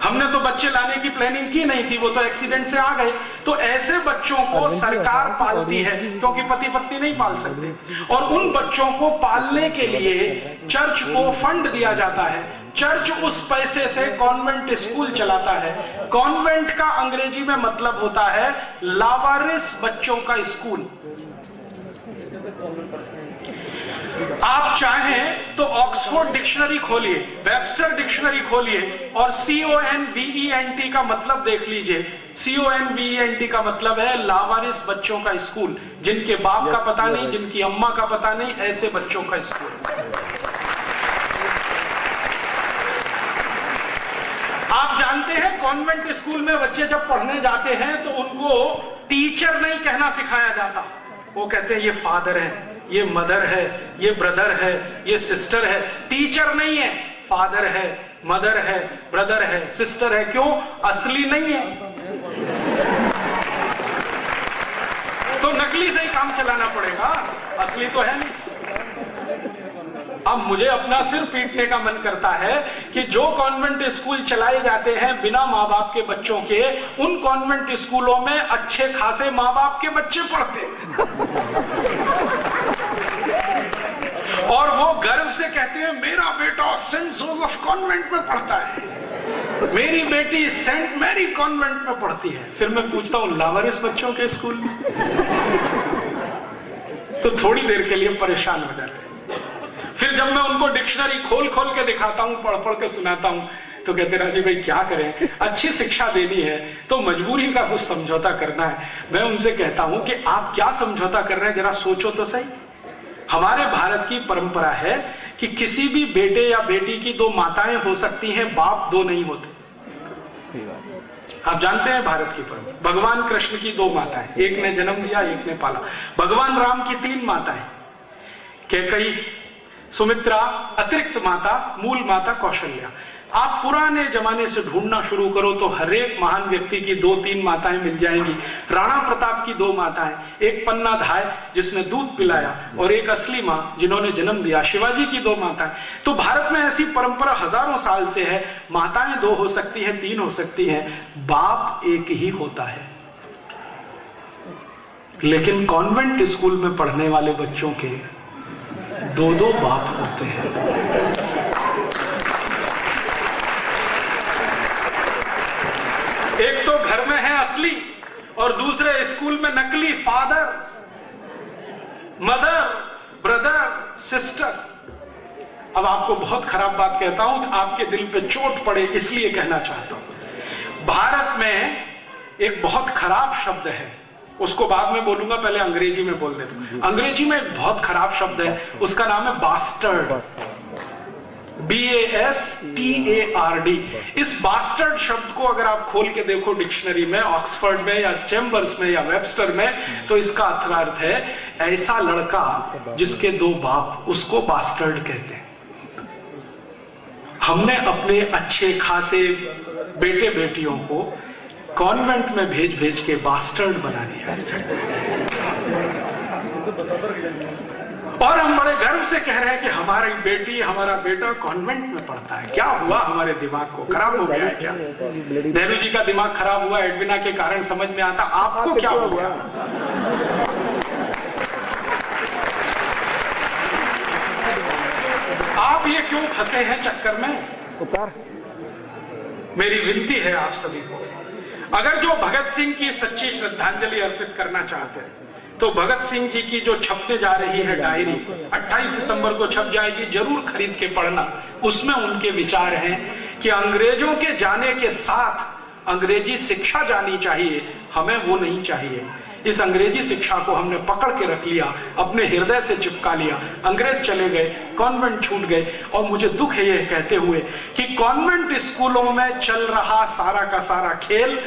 हमने तो बच्चे लाने की प्लानिंग की नहीं थी, वो तो एक्सीडेंट से आ गए। तो ऐसे बच्चों को सरकार पालती है, क्योंकि पति पत्नी नहीं पाल सकते। और उन बच्चों को पालने के लिए चर्च को फंड दिया जाता है, चर्च उस पैसे से कॉन्वेंट स्कूल चलाता है। कॉन्वेंट का अंग्रेजी में मतलब होता है लावारिस बच्चों का स्कूल। आप चाहें तो ऑक्सफोर्ड डिक्शनरी खोलिए, वेबस्टर डिक्शनरी खोलिए और CONVENT का मतलब देख लीजिए। CONVENT का मतलब है लावारिस बच्चों का स्कूल, जिनके बाप का पता नहीं, जिनकी अम्मा का पता नहीं, ऐसे बच्चों का स्कूल। आप जानते हैं कॉन्वेंट स्कूल में बच्चे जब पढ़ने जाते हैं तो उनको टीचर नहीं कहना सिखाया जाता, वो कहते हैं ये फादर है, ये मदर है, ये ब्रदर है, ये सिस्टर है। टीचर नहीं है, फादर है, मदर है, ब्रदर है, सिस्टर है। क्यों? असली नहीं है, तो नकली से ही काम चलाना पड़ेगा, असली तो है नहीं। अब मुझे अपना सिर पीटने का मन करता है कि जो कॉन्वेंट स्कूल चलाए जाते हैं बिना माँ बाप के बच्चों के, उन कॉन्वेंट स्कूलों में अच्छे खासे माँ बाप के बच्चे पढ़ते हैं और वो गर्व से कहते हैं मेरा बेटा सेंट जोसेफ कॉन्वेंट में पढ़ता है, मेरी बेटी सेंट मैरी कॉन्वेंट में पढ़ती है। फिर मैं पूछता हूं लावारिस बच्चों के स्कूल में? तो थोड़ी देर के लिए परेशान हो जाते हैं। फिर जब मैं उनको डिक्शनरी खोल खोल के दिखाता हूं, पढ़ पढ़ के सुनाता हूं, तो कहते राजीव भाई क्या करें, अच्छी शिक्षा देनी है तो मजबूरी का कुछ समझौता करना है। मैं उनसे कहता हूं कि आप क्या समझौता कर रहे हैं, जरा सोचो तो सही। हमारे भारत की परंपरा है कि किसी भी बेटे या बेटी की दो माताएं हो सकती हैं, बाप दो नहीं होते। आप जानते हैं भारत की परंपरा, भगवान कृष्ण की दो माताएं, एक ने जन्म दिया, एक ने पाला। भगवान राम की तीन माताएं, कैकेयी, सुमित्रा, अतिरिक्त माता, मूल माता कौशल्या। आप पुराने जमाने से ढूंढना शुरू करो तो हर एक महान व्यक्ति की दो तीन माताएं मिल जाएंगी। राणा प्रताप की दो माताएं, एक पन्ना धाय जिसने दूध पिलाया और एक असली मां जिन्होंने जन्म दिया। शिवाजी की दो माताएं। तो भारत में ऐसी परंपरा हजारों साल से है, माताएं दो हो सकती हैं, तीन हो सकती हैं, बाप एक ही होता है। लेकिन कॉन्वेंट स्कूल में पढ़ने वाले बच्चों के दो दो बाप होते हैं। एक तो घर में है असली और दूसरे स्कूल में नकली, फादर, मदर, ब्रदर, सिस्टर। अब आपको बहुत खराब बात कहता हूं, आपके दिल पे चोट पड़े इसलिए कहना चाहता हूं। भारत में एक बहुत खराब शब्द है, उसको बाद में बोलूंगा, पहले अंग्रेजी में बोल देता हूं। अंग्रेजी में एक बहुत खराब शब्द है, उसका नाम है बास्टर्ड, BASTARD। इस बास्टर्ड शब्द को अगर आप खोल के देखो डिक्शनरी में, ऑक्सफोर्ड में या चैम्बर्स में या वेबस्टर में, तो इसका अर्थ है ऐसा लड़का जिसके दो बाप, उसको बास्टर्ड कहते हैं। हमने अपने अच्छे खासे बेटे बेटियों को कॉन्वेंट में भेज भेज के बास्टर्ड बना दिया और हम बड़े गर्व से कह रहे हैं कि हमारी बेटी, हमारा बेटा कॉन्वेंट में पढ़ता है। क्या हुआ हमारे दिमाग को? खराब हो गया है क्या? नेहरू जी का दिमाग खराब हुआ एडविना के कारण, समझ में आता। आपको क्या हो गया? आप ये क्यों फंसे हैं चक्कर में? मेरी विनती है आप सभी को, अगर जो भगत सिंह की सच्ची श्रद्धांजलि अर्पित करना चाहते हैं तो भगत सिंह जी की जो छपने जा रही है डायरी, 28 सितंबर को छप जाएगी, जरूर खरीद के पढ़ना। उसमें उनके विचार हैं कि अंग्रेजों के जाने के साथ अंग्रेजी शिक्षा जानी चाहिए, हमें वो नहीं चाहिए। इस अंग्रेजी शिक्षा को हमने पकड़ के रख लिया, अपने हृदय से चिपका लिया। अंग्रेज चले गए, कॉन्वेंट छूट गए, और मुझे दुख है यह कहते हुए कि कॉन्वेंट स्कूलों में चल रहा सारा का सारा खेल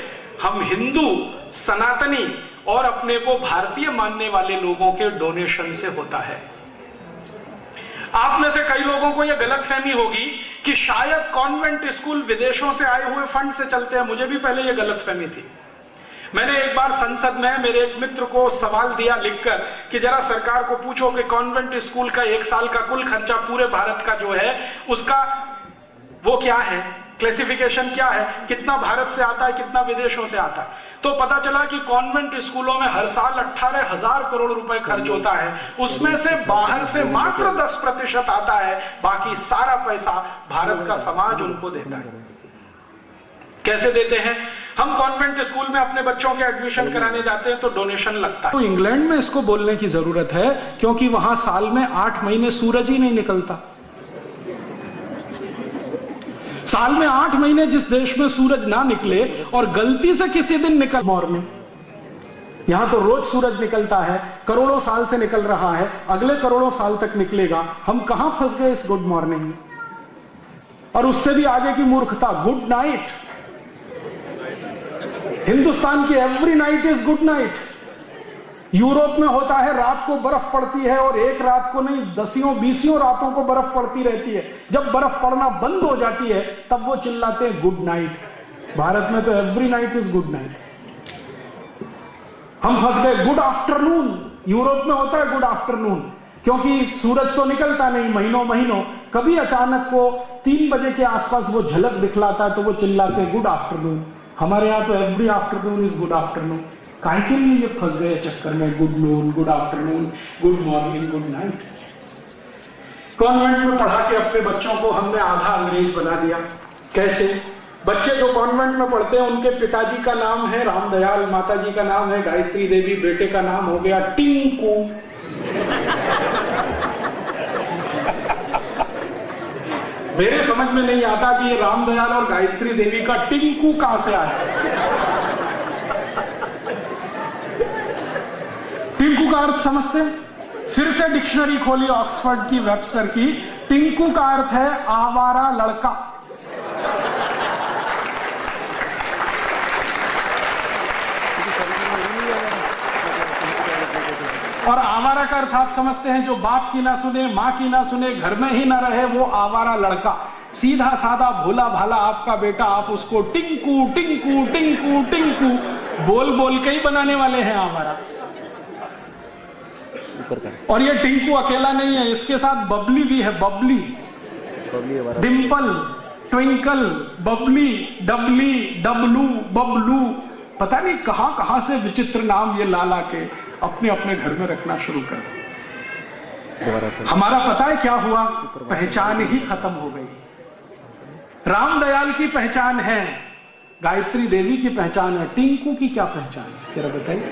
हम हिंदू, सनातनी और अपने को भारतीय मानने वाले लोगों के डोनेशन से होता है। आप में से कई लोगों को यह गलतफहमी होगी कि शायद कॉन्वेंट स्कूल विदेशों से आए हुए फंड से चलते हैं। मुझे भी पहले यह गलतफहमी थी। मैंने एक बार संसद में मेरे एक मित्र को सवाल दिया लिखकर कि जरा सरकार को पूछो कि कॉन्वेंट स्कूल का एक साल का कुल खर्चा पूरे भारत का जो है उसका वो क्या है, क्लासिफिकेशन क्या है, कितना भारत से आता है, कितना विदेशों से आता है, तो पता चला कि कॉन्वेंट स्कूलों में हर साल 18,000 करोड़ रुपए खर्च होता है, उसमें से बाहर से मात्र 10% आता है, बाकी सारा पैसा भारत का समाज उनको देता है। कैसे देते हैं? हम कॉन्वेंट स्कूल में अपने बच्चों के एडमिशन कराने जाते हैं तो डोनेशन लगता है। तो इंग्लैंड में इसको बोलने की जरूरत है क्योंकि वहां साल में 8 महीने सूरज ही नहीं निकलता। साल में 8 महीने जिस देश में सूरज ना निकले और गलती से किसी दिन निकल मॉर्निंग, यहां तो रोज सूरज निकलता है, करोड़ों साल से निकल रहा है, अगले करोड़ों साल तक निकलेगा। हम कहां फंस गए इस गुड मॉर्निंग में? और उससे भी आगे की मूर्खता, गुड नाइट। हिंदुस्तान की every night is good night. Europe में होता है रात को बर्फ पड़ती है और एक रात को नहीं, 10-20 रातों को बर्फ पड़ती रहती है। जब बर्फ पड़ना बंद हो जाती है तब वो चिल्लाते हैं गुड नाइट। भारत में तो every night is good night. हम फंस गए गुड आफ्टरनून। यूरोप में होता है गुड आफ्टरनून क्योंकि सूरज तो निकलता नहीं महीनों महीनों, कभी अचानक को 3 बजे के आसपास वो झलक दिखलाता है तो वो चिल्लाते हैं गुड आफ्टरनून। हमारे यहां तो every afternoon is good afternoon. काहे के लिए ये फंस गए चक्कर में good noon, good afternoon, good morning, good night. Convent में पढ़ा के अपने बच्चों को हमने आधा अंग्रेज बना दिया। कैसे? बच्चे जो कॉन्वेंट में पढ़ते हैं उनके पिताजी का नाम है रामदयाल, माताजी का नाम है गायत्री देवी, बेटे का नाम हो गया टिंकू। मेरे समझ में नहीं आता कि ये रामदयाल और गायत्री देवी का टिंकू कहां से आया। टिंकू का अर्थ समझते हैं? फिर से डिक्शनरी खोली ऑक्सफोर्ड की, वेबस्टर की। टिंकू का अर्थ है आवारा लड़का। और आवारा का अर्थ आप समझते हैं, जो बाप की ना सुने, मां की ना सुने, घर में ही ना रहे, वो आवारा लड़का। सीधा साधा भोला भाला आपका बेटा, आप उसको टिंकू टिंकू टिंकू टिंकू बोल बोल के ही बनाने वाले हैं आवारा। और ये टिंकू अकेला नहीं है, इसके साथ बबली भी है। बबली, डिंपल, ट्विंकल, बबली, डबली, डबलू, बबलू, पता नहीं कहां कहां से विचित्र नाम ये लाला के अपने अपने घर में रखना शुरू कर। हमारा पता है क्या हुआ? पहचान ही खत्म हो गई। रामदयाल की पहचान है, गायत्री देवी की पहचान है, टिंकू की क्या पहचान है जरा बताइए।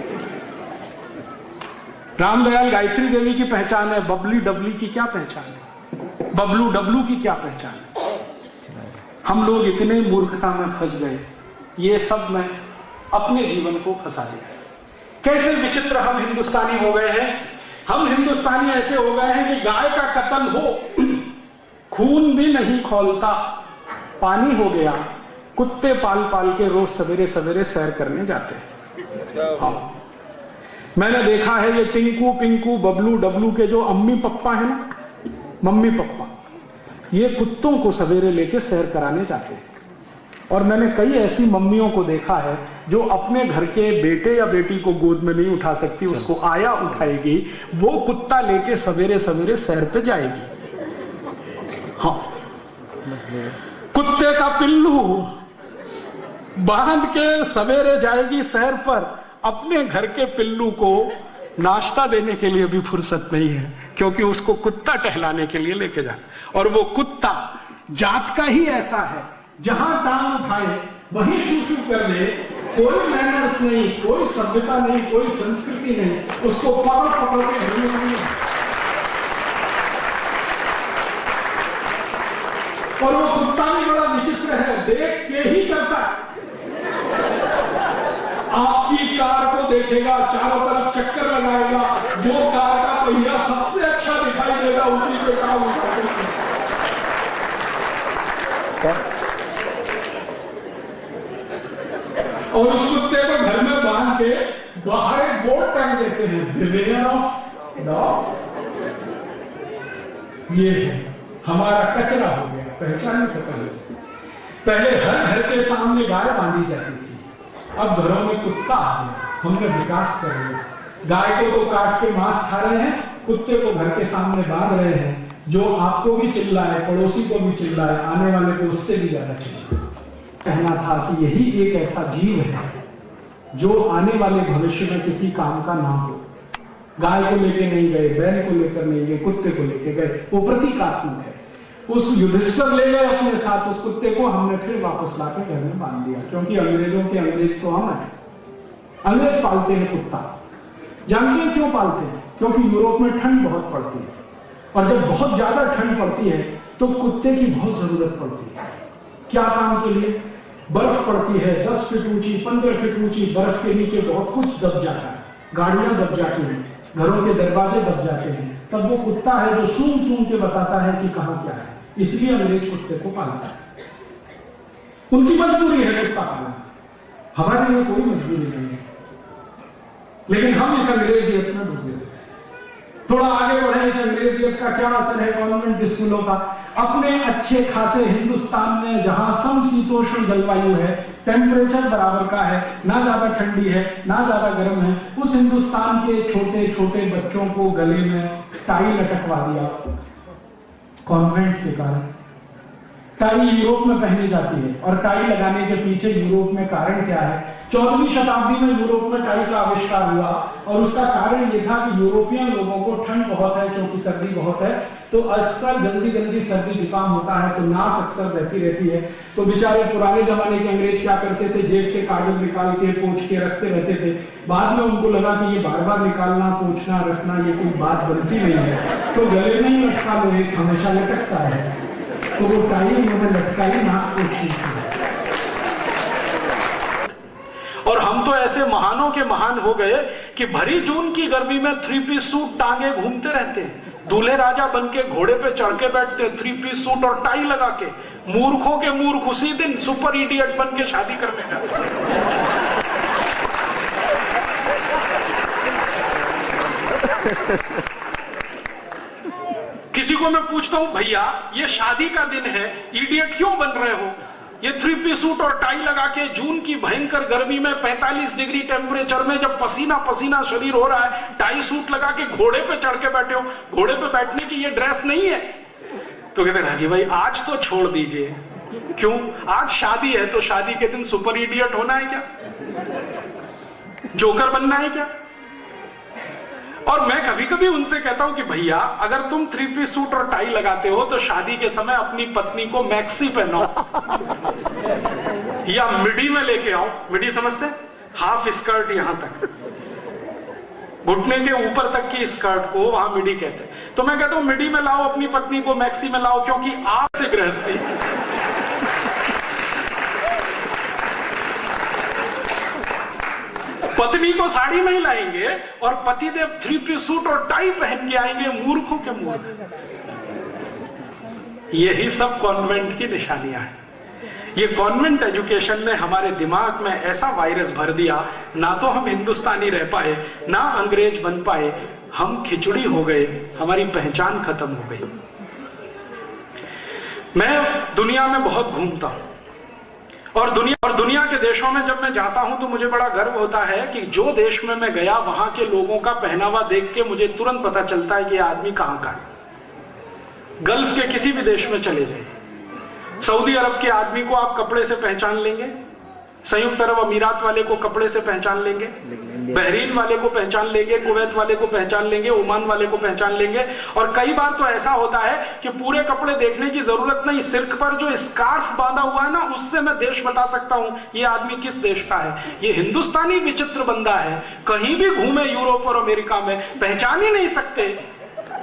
रामदयाल गायत्री देवी की पहचान है, बबली डबली की क्या पहचान है, बबलू डबलू की क्या पहचान है। हम लोग इतने मूर्खता में फंस गए, ये सब में अपने जीवन को फंसा दिया। कैसे विचित्र हम हिंदुस्तानी हो गए हैं। हम हिंदुस्तानी ऐसे हो गए हैं कि गाय का कत्ल हो, खून भी नहीं खौलता, पानी हो गया, कुत्ते पाल पाल के रोज सवेरे सवेरे सैर करने जाते हैं। हाँ, मैंने देखा है ये टिंकू पिंकू बबलू डबलू के जो अम्मी पप्पा है ना, मम्मी पप्पा, ये कुत्तों को सवेरे लेके सैर कराने जाते हैं। और मैंने कई ऐसी मम्मियों को देखा है जो अपने घर के बेटे या बेटी को गोद में नहीं उठा सकती, उसको आया उठाएगी, वो कुत्ता लेके सवेरे सवेरे सैर पे जाएगी। हाँ, कुत्ते का पिल्लू बांध के सवेरे जाएगी सैर पर। अपने घर के पिल्लू को नाश्ता देने के लिए भी फुर्सत नहीं है क्योंकि उसको कुत्ता टहलाने के लिए लेके जाना। और वो कुत्ता जात का ही ऐसा है, जहां टांग उठाए वहीं शू कर दे, कोई मैनर्स नहीं, कोई सभ्यता नहीं, कोई संस्कृति नहीं, उसको पकड़ पकड़ के नहीं। और वो कुत्ता भी बड़ा विचित्र है, देख के ही करता है। आपकी कार को देखेगा, चारों तरफ चक्कर लगाएगा, जो कार का पहिया सबसे अच्छा दिखाई देगा उसी पे काम उठाएगा। और उस कुत्ते को घर में बांध के बाहर एक बोर्ड टांग देते हैं, बिवेयर ऑफ डॉग। ये है हमारा कचरा हो गया, पहचान खत्म हो गई। पहले हर घर के सामने गाय बांधी जाती थी, अब घरों में कुत्ता आ गया। हमने विकास कर लिया, गाय को तो काट के मांस खा रहे हैं, कुत्ते को घर के सामने बांध रहे हैं, जो आपको भी चिल्लाए, पड़ोसी को भी चिल्लाए, आने वाले को उससे भी ज्यादा चिल्लाए। कहना था कि यही एक ऐसा जीव है जो आने वाले भविष्य में किसी काम का ना हो। गाय को लेके नहीं गए, बैल को लेकर नहीं गए, कुत्ते को लेके गए, वो प्रतीकात्मक है। उस युधिष्ठिर ले गए अपने साथ उस कुत्ते को, हमने फिर वापस लाके घर में बांध दिया, क्योंकि अंग्रेजों के अंग्रेज तो हम हैं। अंग्रेज पालते हैं कुत्ता, जानते हैं क्यों पालते हैं? क्योंकि यूरोप में ठंड बहुत पड़ती है, और जब बहुत ज्यादा ठंड पड़ती है तो कुत्ते की बहुत जरूरत पड़ती है। क्या काम के लिए? बर्फ पड़ती है 10 फीट ऊंची, 15 फीट ऊंची, बर्फ के नीचे बहुत कुछ दब जाता है, गाड़ियां दब जाती हैं, घरों के दरवाजे दब जाते हैं, तब वो कुत्ता है जो सूंघ सूंघ के बताता है कि कहां क्या है। इसलिए अंग्रेज कुत्ते को पालता है, उनकी मजबूरी है कुत्ता पालना, हमारे लिए कोई मजबूरी नहीं है। लेकिन हम इस अंग्रेजियत में डूबे। थोड़ा आगे बढ़े, इस अंग्रेजियत का क्या असर है गवर्नमेंट स्कूलों का? अपने अच्छे खासे हिंदुस्तान में जहां समशीतोष्ण जलवायु है, टेम्परेचर बराबर का है, ना ज्यादा ठंडी है ना ज्यादा गर्म है, उस हिंदुस्तान के छोटे छोटे बच्चों को गले में टाई लटकवा दिया कॉन्वेंट के कारण। टाई यूरोप में पहनी जाती है, और टाई लगाने के पीछे यूरोप में कारण क्या है? 14वीं शताब्दी में यूरोप में टाई का आविष्कार हुआ, और उसका कारण यह था कि यूरोपियन लोगों को ठंड बहुत है, क्योंकि सर्दी बहुत है, तो अक्सर जल्दी जल्दी सर्दी जुकाम होता है, तो नाक अक्सर रहती है। तो बेचारे पुराने जमाने के अंग्रेज क्या करते थे? जेब से कागज निकाल के पोंछ के रखते रहते थे। बाद में उनको लगा कि ये बार बार निकालना, पोंछना, रखना ये कोई बात बनती नहीं है, तो गले में ही लटका लो, एक हमेशा लटकता है, तो वो टाई उन्होंने लटकाई, नाक पोंछी। और हम तो ऐसे महानों के महान हो गए कि भरी जून की गर्मी में 3 पीस सूट टांगे घूमते रहते हैं, दूल्हे राजा बन के घोड़े पे चढ़ के बैठते हैं, 3 पीस सूट और टाई लगा के। मूर्खों के मूर्ख उसी दिन सुपर इडियट बन के शादी करने का। किसी को मैं पूछता हूं, भैया ये शादी का दिन है, इडियट क्यों बन रहे हो? ये 3 पीस सूट और टाई लगा के जून की भयंकर गर्मी में 45 डिग्री टेम्परेचर में जब पसीना पसीना शरीर हो रहा है, टाई सूट लगा के घोड़े पे चढ़ के बैठे हो, घोड़े पे बैठने की ये ड्रेस नहीं है। तो कहते राजी भाई आज तो छोड़ दीजिए। क्यों? आज शादी है तो शादी के दिन सुपर इडियट होना है क्या? जोकर बनना है क्या? और मैं कभी कभी उनसे कहता हूं कि भैया अगर तुम 3 पीस सूट और टाई लगाते हो तो शादी के समय अपनी पत्नी को मैक्सी पहनाओ या मिडी में लेके आओ। मिडी समझते? हाफ स्कर्ट यहां तक, घुटने के ऊपर तक की स्कर्ट को वहां मिडी कहते हैं। तो मैं कहता हूं मिडी में लाओ अपनी पत्नी को, मैक्सी में लाओ, क्योंकि आप से गृहस्थी। पत्नी को साड़ी में ही लाएंगे और पतिदेव 3 पीस सूट और टाई पहन के आएंगे, मूर्खों के मूर्ख। यही सब कॉन्वेंट की निशानियां हैं। ये कॉन्वेंट एजुकेशन ने हमारे दिमाग में ऐसा वायरस भर दिया, ना तो हम हिंदुस्तानी रह पाए ना अंग्रेज बन पाए, हम खिचड़ी हो गए, हमारी पहचान खत्म हो गई। मैं दुनिया में बहुत घूमता हूं और दुनिया के देशों में जब मैं जाता हूं तो मुझे बड़ा गर्व होता है कि जो देश में मैं गया वहां के लोगों का पहनावा देख के मुझे तुरंत पता चलता है कि यह आदमी कहां का है। गल्फ के किसी भी देश में चले जाइए, सऊदी अरब के आदमी को आप कपड़े से पहचान लेंगे, संयुक्त अरब अमीरात वाले को कपड़े से पहचान लेंगे, बहरीन वाले को पहचान लेंगे, कुवैत वाले को पहचान लेंगे, ओमान वाले को पहचान लेंगे। और कई बार तो ऐसा होता है कि पूरे कपड़े देखने की जरूरत नहीं, सिर पर जो स्कार्फ बांधा हुआ है ना, उससे मैं देश बता सकता हूं ये आदमी किस देश का है। ये हिंदुस्तानी विचित्र बंदा है, कहीं भी घूमे यूरोप और अमेरिका में पहचान ही नहीं सकते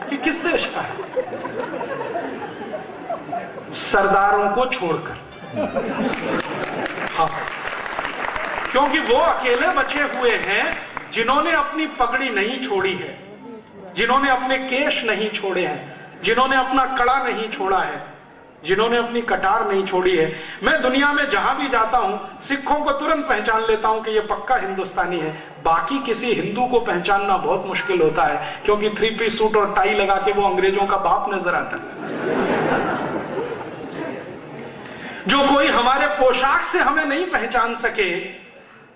कि किस देश का है, सरदारों को छोड़कर। हाँ, क्योंकि वो अकेले बचे हुए हैं जिन्होंने अपनी पगड़ी नहीं छोड़ी है, जिन्होंने अपने केश नहीं छोड़े हैं, जिन्होंने अपना कड़ा नहीं छोड़ा है, जिन्होंने अपनी कटार नहीं छोड़ी है। मैं दुनिया में जहां भी जाता हूं सिखों को तुरंत पहचान लेता हूं कि ये पक्का हिंदुस्तानी है। बाकी किसी हिंदू को पहचानना बहुत मुश्किल होता है, क्योंकि 3 पीस सूट और टाई लगा के वो अंग्रेजों का बाप नजर आता है। जो कोई हमारे पोशाक से हमें नहीं पहचान सके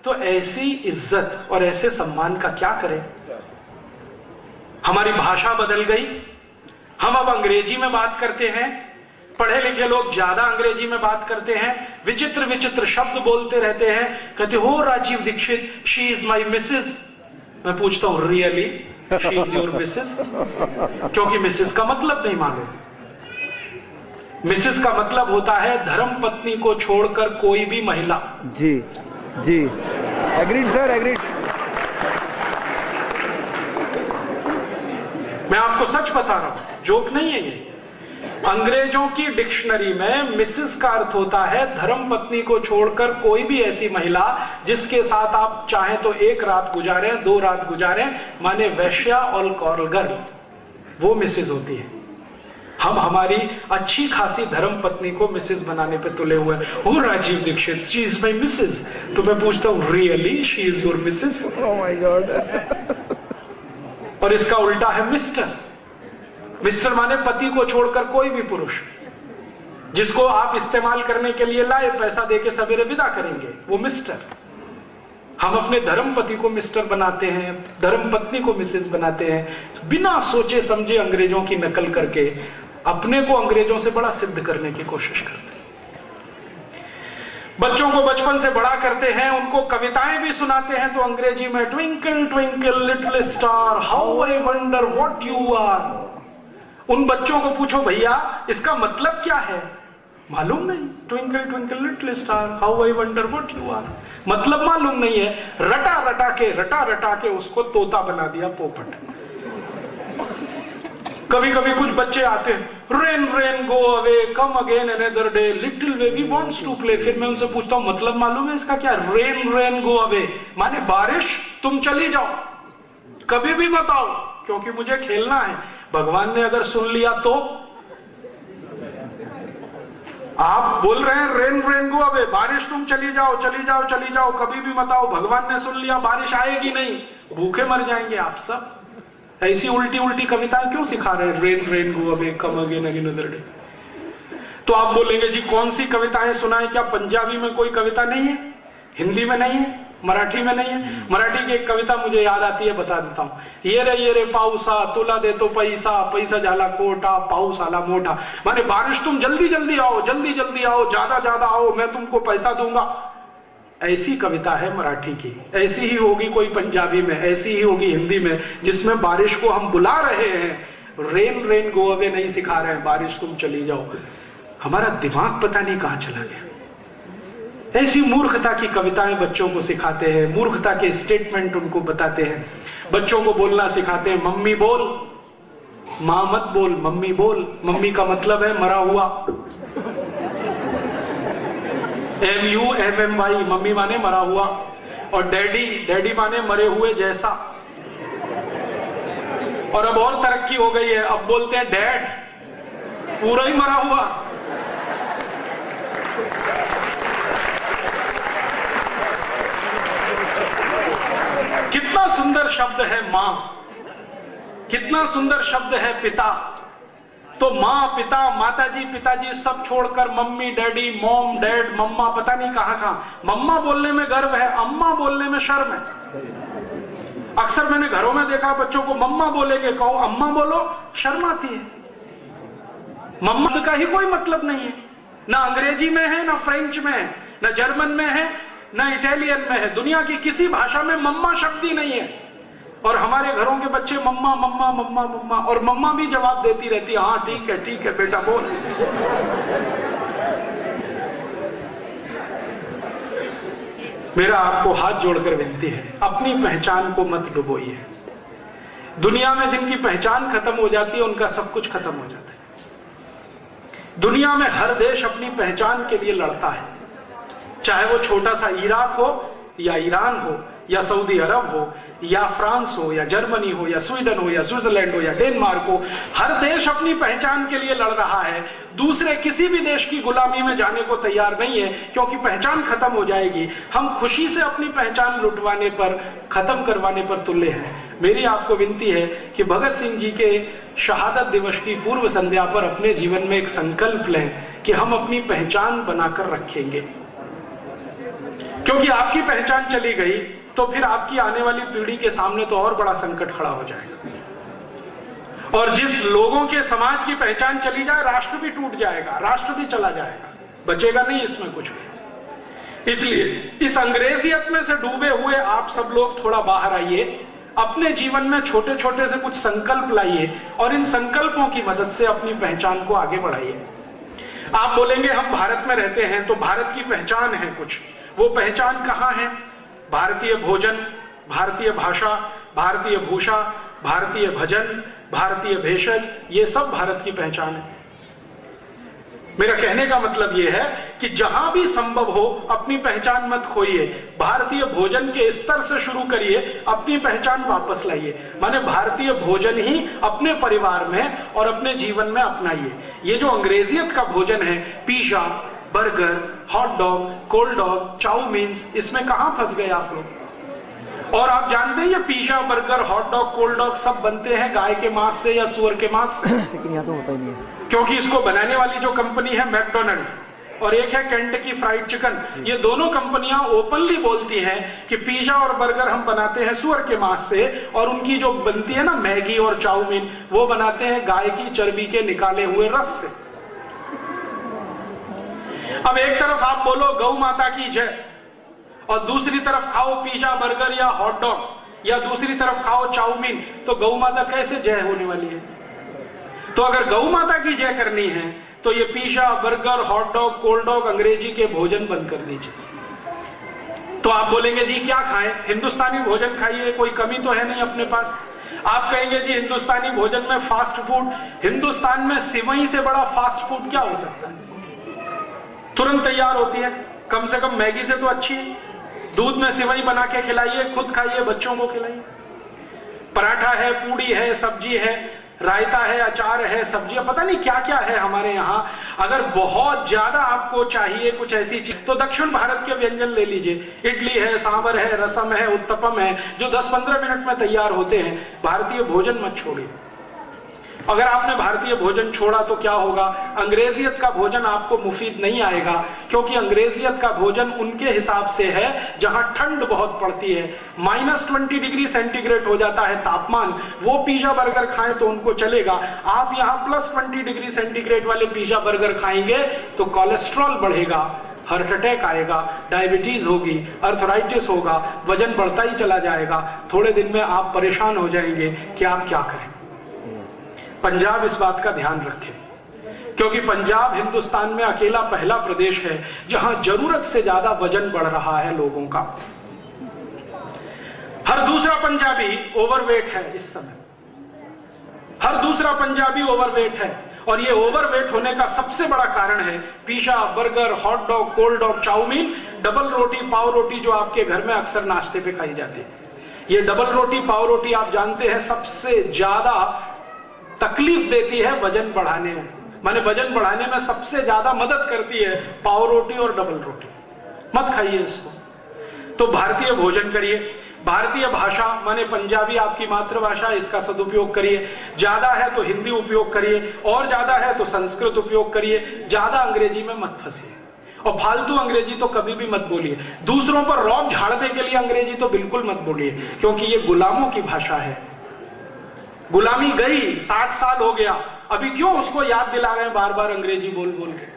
तो ऐसी इज्जत और ऐसे सम्मान का क्या करें। हमारी भाषा बदल गई, हम अब अंग्रेजी में बात करते हैं, पढ़े लिखे लोग ज्यादा अंग्रेजी में बात करते हैं, विचित्र विचित्र शब्द बोलते रहते हैं, कहते हो Rajiv Dixit she is my Mrs. मैं पूछता हूं really she is your Mrs? क्योंकि मिसेस का मतलब नहीं मालूम। मिसेस का मतलब होता है धर्म पत्नी को छोड़कर कोई भी महिला। जी जी, एग्रीड सर, एग्रीड। मैं आपको सच बता रहा हूं, जोक नहीं है ये। अंग्रेजों की डिक्शनरी में मिसेस का अर्थ होता है धर्म पत्नी को छोड़कर कोई भी ऐसी महिला जिसके साथ आप चाहें तो एक रात गुजारें, 2 रात गुजारें, माने वैश्या और कॉरल गर्ल, वो मिसेस होती है। हम हमारी अच्छी खासी धर्म पत्नी को मिसेस बनाने पे तुले हुए हैं। Oh Rajiv Dixit she is my missus. तो मैं पूछता हूं really she is your missus? Oh my god. और इसका उल्टा है मिस्टर। मिस्टर माने पति को छोड़कर कोई भी पुरुष जिसको आप इस्तेमाल करने के लिए लाए, पैसा देके सवेरे विदा करेंगे, वो मिस्टर। हम अपने धर्म पति को मिस्टर बनाते हैं, धर्म पत्नी को मिसेस बनाते हैं, बिना सोचे समझे अंग्रेजों की नकल करके अपने को अंग्रेजों से बड़ा सिद्ध करने की कोशिश करते हैं। बच्चों को बचपन से बड़ा करते हैं, उनको कविताएं भी सुनाते हैं तो अंग्रेजी में twinkle twinkle little star how I wonder what you are. उन बच्चों को पूछो भैया इसका मतलब क्या है, मालूम नहीं। Twinkle twinkle little star how I wonder what you are, मतलब मालूम नहीं है। रटा रटा के उसको तोता बना दिया, पोपट। कभी कभी कुछ बच्चे आते हैं, rain rain go away come again another day little baby wants to play. फिर मैं उनसे पूछता हूं मतलब मालूम है इसका क्या? रेन रेन गो अवे माने बारिश तुम चली जाओ, कभी भी मत आओ क्योंकि मुझे खेलना है। भगवान ने अगर सुन लिया तो आप बोल रहे हैं रेन रेन गो अवे, बारिश तुम चली जाओ चली जाओ चली जाओ, कभी भी मत आओ। भगवान ने सुन लिया बारिश आएगी नहीं, भूखे मर जाएंगे आप सब। ऐसी उल्टी उल्टी कविताएं क्यों सिखा रहे हैं? Rain rain go away come again again other day. तो आप बोलेंगे जी कौन सी कविताएं सुनाएं? क्या पंजाबी में कोई कविता नहीं है? हिंदी में नहीं है? मराठी में नहीं है? मराठी की एक कविता मुझे याद आती है, बता देता हूं। ये रे पाऊसा तुला दे तो पैसा, पैसा झाला कोटा पाऊस आला मोटा। माने बारिश तुम जल्दी जल्दी आओ, जल्दी जल्दी आओ, ज्यादा ज्यादा आओ, मैं तुमको पैसा दूंगा। ऐसी कविता है मराठी की। ऐसी ही होगी कोई पंजाबी में, ऐसी ही होगी हिंदी में, जिसमें बारिश को हम बुला रहे हैं। रेन रेन गो अवे नहीं सिखा रहे हैं, बारिश तुम चली जाओ। हमारा दिमाग पता नहीं कहां चला गया। ऐसी मूर्खता की कविताएं बच्चों को सिखाते हैं, मूर्खता के स्टेटमेंट उनको बताते हैं। बच्चों को बोलना सिखाते हैं, मम्मी बोल, मां मत बोल, मम्मी बोल। मम्मी का मतलब है मरा हुआ, MUMMY, मम्मी माने मरा हुआ। और डैडी, डैडी माने मरे हुए जैसा। और अब और तरक्की हो गई है, अब बोलते हैं डैड, पूरा ही मरा हुआ। कितना सुंदर शब्द है मां, कितना सुंदर शब्द है पिता। तो मां, पिता, माताजी, पिताजी सब छोड़कर मम्मी, डैडी, मॉम, डैड, मम्मा, पता नहीं कहां कहां। मम्मा बोलने में गर्व है, अम्मा बोलने में शर्म है। अक्सर मैंने घरों में देखा बच्चों को मम्मा बोलेंगे, कहो अम्मा बोलो, शर्म आती है। मम्मा का ही कोई मतलब नहीं है, ना अंग्रेजी में है, ना फ्रेंच में है, ना जर्मन में है, ना इटालियन में है। दुनिया की किसी भाषा में मम्मा शब्द ही नहीं है। और हमारे घरों के बच्चे मम्मा मम्मा मम्मा मम्मा, और मम्मा भी जवाब देती रहती है, हाँ ठीक है बेटा बोल। मेरा आपको हाथ जोड़कर विनती है, अपनी पहचान को मत डुबोइए। दुनिया में जिनकी पहचान खत्म हो जाती है उनका सब कुछ खत्म हो जाता है। दुनिया में हर देश अपनी पहचान के लिए लड़ता है, चाहे वो छोटा सा इराक हो या ईरान हो या सऊदी अरब हो या फ्रांस हो या जर्मनी हो या स्वीडन हो या स्विट्जरलैंड हो या डेनमार्क हो। हर देश अपनी पहचान के लिए लड़ रहा है, दूसरे किसी भी देश की गुलामी में जाने को तैयार नहीं है, क्योंकि पहचान खत्म हो जाएगी। हम खुशी से अपनी पहचान लुटवाने पर, खत्म करवाने पर तुले हैं। मेरी आपको विनती है कि भगत सिंह जी के शहादत दिवस की पूर्व संध्या पर अपने जीवन में एक संकल्प लें कि हम अपनी पहचान बनाकर रखेंगे, क्योंकि आपकी पहचान चली गई तो फिर आपकी आने वाली पीढ़ी के सामने तो और बड़ा संकट खड़ा हो जाएगा। और जिस लोगों के समाज की पहचान चली जाए, राष्ट्र भी टूट जाएगा, राष्ट्र भी चला जाएगा, बचेगा नहीं इसमें कुछ भी। इसलिए इस अंग्रेजियत में से डूबे हुए आप सब लोग थोड़ा बाहर आइए, अपने जीवन में छोटे छोटे से कुछ संकल्प लाइए और इन संकल्पों की मदद से अपनी पहचान को आगे बढ़ाइए। आप बोलेंगे हम भारत में रहते हैं तो भारत की पहचान है कुछ, वो पहचान कहां है? भारतीय भोजन, भारतीय भाषा, भारतीय भूषा, भारतीय भजन, भारतीय भेषज, ये सब भारत की पहचान है। मेरा कहने का मतलब यह है कि जहां भी संभव हो अपनी पहचान मत खोइए, भारतीय भोजन के स्तर से शुरू करिए, अपनी पहचान वापस लाइए। माने भारतीय भोजन ही अपने परिवार में और अपने जीवन में अपनाइए। ये जो अंग्रेजियत का भोजन है, pizza, burger, hot dog, cold dog, chow mein, इसमें कहां फंस गए आप लोग? और आप जानते हैं ये pizza, burger, hot dog, cold dog सब बनते हैं गाय के मांस से या सुअर के मांस से? लेकिन यहाँ तो होता ही नहीं है, क्योंकि इसको बनाने वाली जो कंपनी है मैकडोनल्ड और एक है केंटकी फ्राइड चिकन, ये दोनों कंपनियां ओपनली बोलती हैं कि पिज्जा और बर्गर हम बनाते हैं सुअर के मांस से, और उनकी जो बनती है ना मैगी और चाउमीन, वो बनाते हैं गाय की चर्बी के निकाले हुए रस से। अब एक तरफ आप बोलो गौ माता की जय और दूसरी तरफ खाओ पिज्जा, बर्गर या हॉट डॉग, या दूसरी तरफ खाओ चाउमीन, तो गौ माता कैसे जय होने वाली है? तो अगर गौ माता की जय करनी है तो ये pizza, burger, hot dog, cold dog, अंग्रेजी के भोजन बंद कर दीजिए। तो आप बोलेंगे जी क्या खाएं? हिंदुस्तानी भोजन खाइए, कोई कमी तो है नहीं अपने पास। आप कहेंगे जी हिंदुस्तानी भोजन में फास्ट फूड, हिंदुस्तान में सिवई से बड़ा फास्ट फूड क्या हो सकता है? तुरंत तैयार होती है, कम से कम मैगी से तो अच्छी है। दूध में सिवई बना के खिलाइए, खुद खाइए, बच्चों को खिलाइए। पराठा है, पूड़ी है, सब्जी है, रायता है, अचार है, सब्जियां, पता नहीं क्या क्या है हमारे यहाँ। अगर बहुत ज्यादा आपको चाहिए कुछ ऐसी चीज तो दक्षिण भारत के व्यंजन ले लीजिए। इडली है, सांभर है, रसम है, उत्तपम है, जो 10-15 मिनट में तैयार होते हैं। भारतीय भोजन मत छोड़िए। अगर आपने भारतीय भोजन छोड़ा तो क्या होगा? अंग्रेजियत का भोजन आपको मुफीद नहीं आएगा, क्योंकि अंग्रेजियत का भोजन उनके हिसाब से है जहां ठंड बहुत पड़ती है, -20 डिग्री सेंटीग्रेड हो जाता है तापमान। वो पिज्जा बर्गर खाएं तो उनको चलेगा। आप यहां +20 डिग्री सेंटीग्रेड वाले पिज्जा बर्गर खाएंगे तो कोलेस्ट्रॉल बढ़ेगा, हार्ट अटैक आएगा, डायबिटीज होगी, अर्थराइटिस होगा, वजन बढ़ता ही चला जाएगा। थोड़े दिन में आप परेशान हो जाएंगे कि आप क्या करें। पंजाब इस बात का ध्यान रखे, क्योंकि पंजाब हिंदुस्तान में अकेला पहला प्रदेश है जहां जरूरत से ज्यादा वजन बढ़ रहा है लोगों का। हर दूसरा पंजाबी ओवरवेट है इस समय, हर दूसरा पंजाबी ओवरवेट है। और ये ओवरवेट होने का सबसे बड़ा कारण है pizza, burger, hot dog, cold dog, chow mein, double रोटी, पाव रोटी जो आपके घर में अक्सर नाश्ते पे खाई जाती है। ये डबल रोटी, पाव रोटी आप जानते हैं सबसे ज्यादा तकलीफ देती है वजन बढ़ाने में। माने वजन बढ़ाने में सबसे ज्यादा मदद करती है पाव रोटी और डबल रोटी। मत खाइए इसको। तो भारतीय भोजन करिए। भारतीय भाषा माने पंजाबी आपकी मातृभाषा, इसका सदुपयोग करिए। ज्यादा है तो हिंदी उपयोग करिए, और ज्यादा है तो संस्कृत उपयोग करिए। ज्यादा अंग्रेजी में मत फंसिए, और फालतू अंग्रेजी तो कभी भी मत बोलिए। दूसरों पर रौब झाड़ने के लिए अंग्रेजी तो बिल्कुल मत बोलिए, क्योंकि ये गुलामों की भाषा है। गुलामी गई, 60 साल हो गया, अभी क्यों उसको याद दिला रहे हैं बार बार अंग्रेजी बोल बोल के?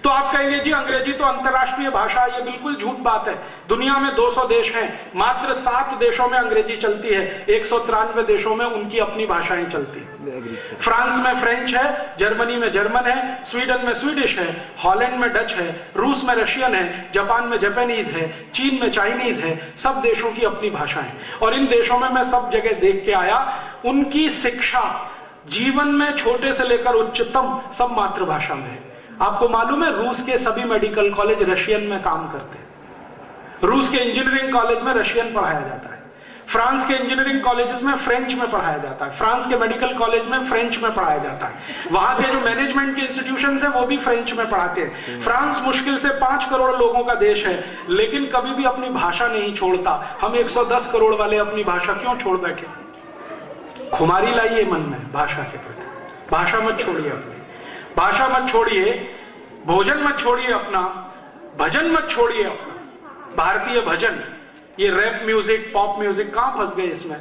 तो आप कहेंगे जी अंग्रेजी तो अंतर्राष्ट्रीय भाषा, ये बिल्कुल झूठ बात है। दुनिया में 200 देश हैं, मात्र 7 देशों में अंग्रेजी चलती है, 193 देशों में उनकी अपनी भाषाएं चलती है। फ्रांस में फ्रेंच है, जर्मनी में जर्मन है, स्वीडन में स्वीडिश है, हॉलैंड में डच है, रूस में रशियन है, जापान में जापानीज है, चीन में चाइनीज है। सब देशों की अपनी भाषा है। और इन देशों में मैं सब जगह देख के आया, उनकी शिक्षा जीवन में छोटे से लेकर उच्चतम सब मातृभाषा में है। आपको मालूम है रूस के सभी मेडिकल कॉलेज रशियन में काम करते हैं। रूस के इंजीनियरिंग कॉलेज में रशियन पढ़ाया जाता है। फ्रांस के इंजीनियरिंग कॉलेजेस में फ्रेंच में पढ़ाया जाता है। फ्रांस के मेडिकल कॉलेज में फ्रेंच में पढ़ाया जाता है। वहां के जो मैनेजमेंट के इंस्टीट्यूशन है वो भी फ्रेंच में पढ़ाते हैं। फ्रांस मुश्किल से 5 करोड़ लोगों का देश है, लेकिन कभी भी अपनी भाषा नहीं छोड़ता। हम 110 करोड़ वाले अपनी भाषा क्यों छोड़ बैठे? खुमारी लाइए मन में भाषा के प्रति। भाषा मत छोड़िए अपनी, भाषा मत छोड़िए, भोजन मत छोड़िए अपना, भजन मत छोड़िए अपना। भारतीय भजन, ये रैप म्यूजिक, पॉप म्यूजिक कहां फंस गए इसमें?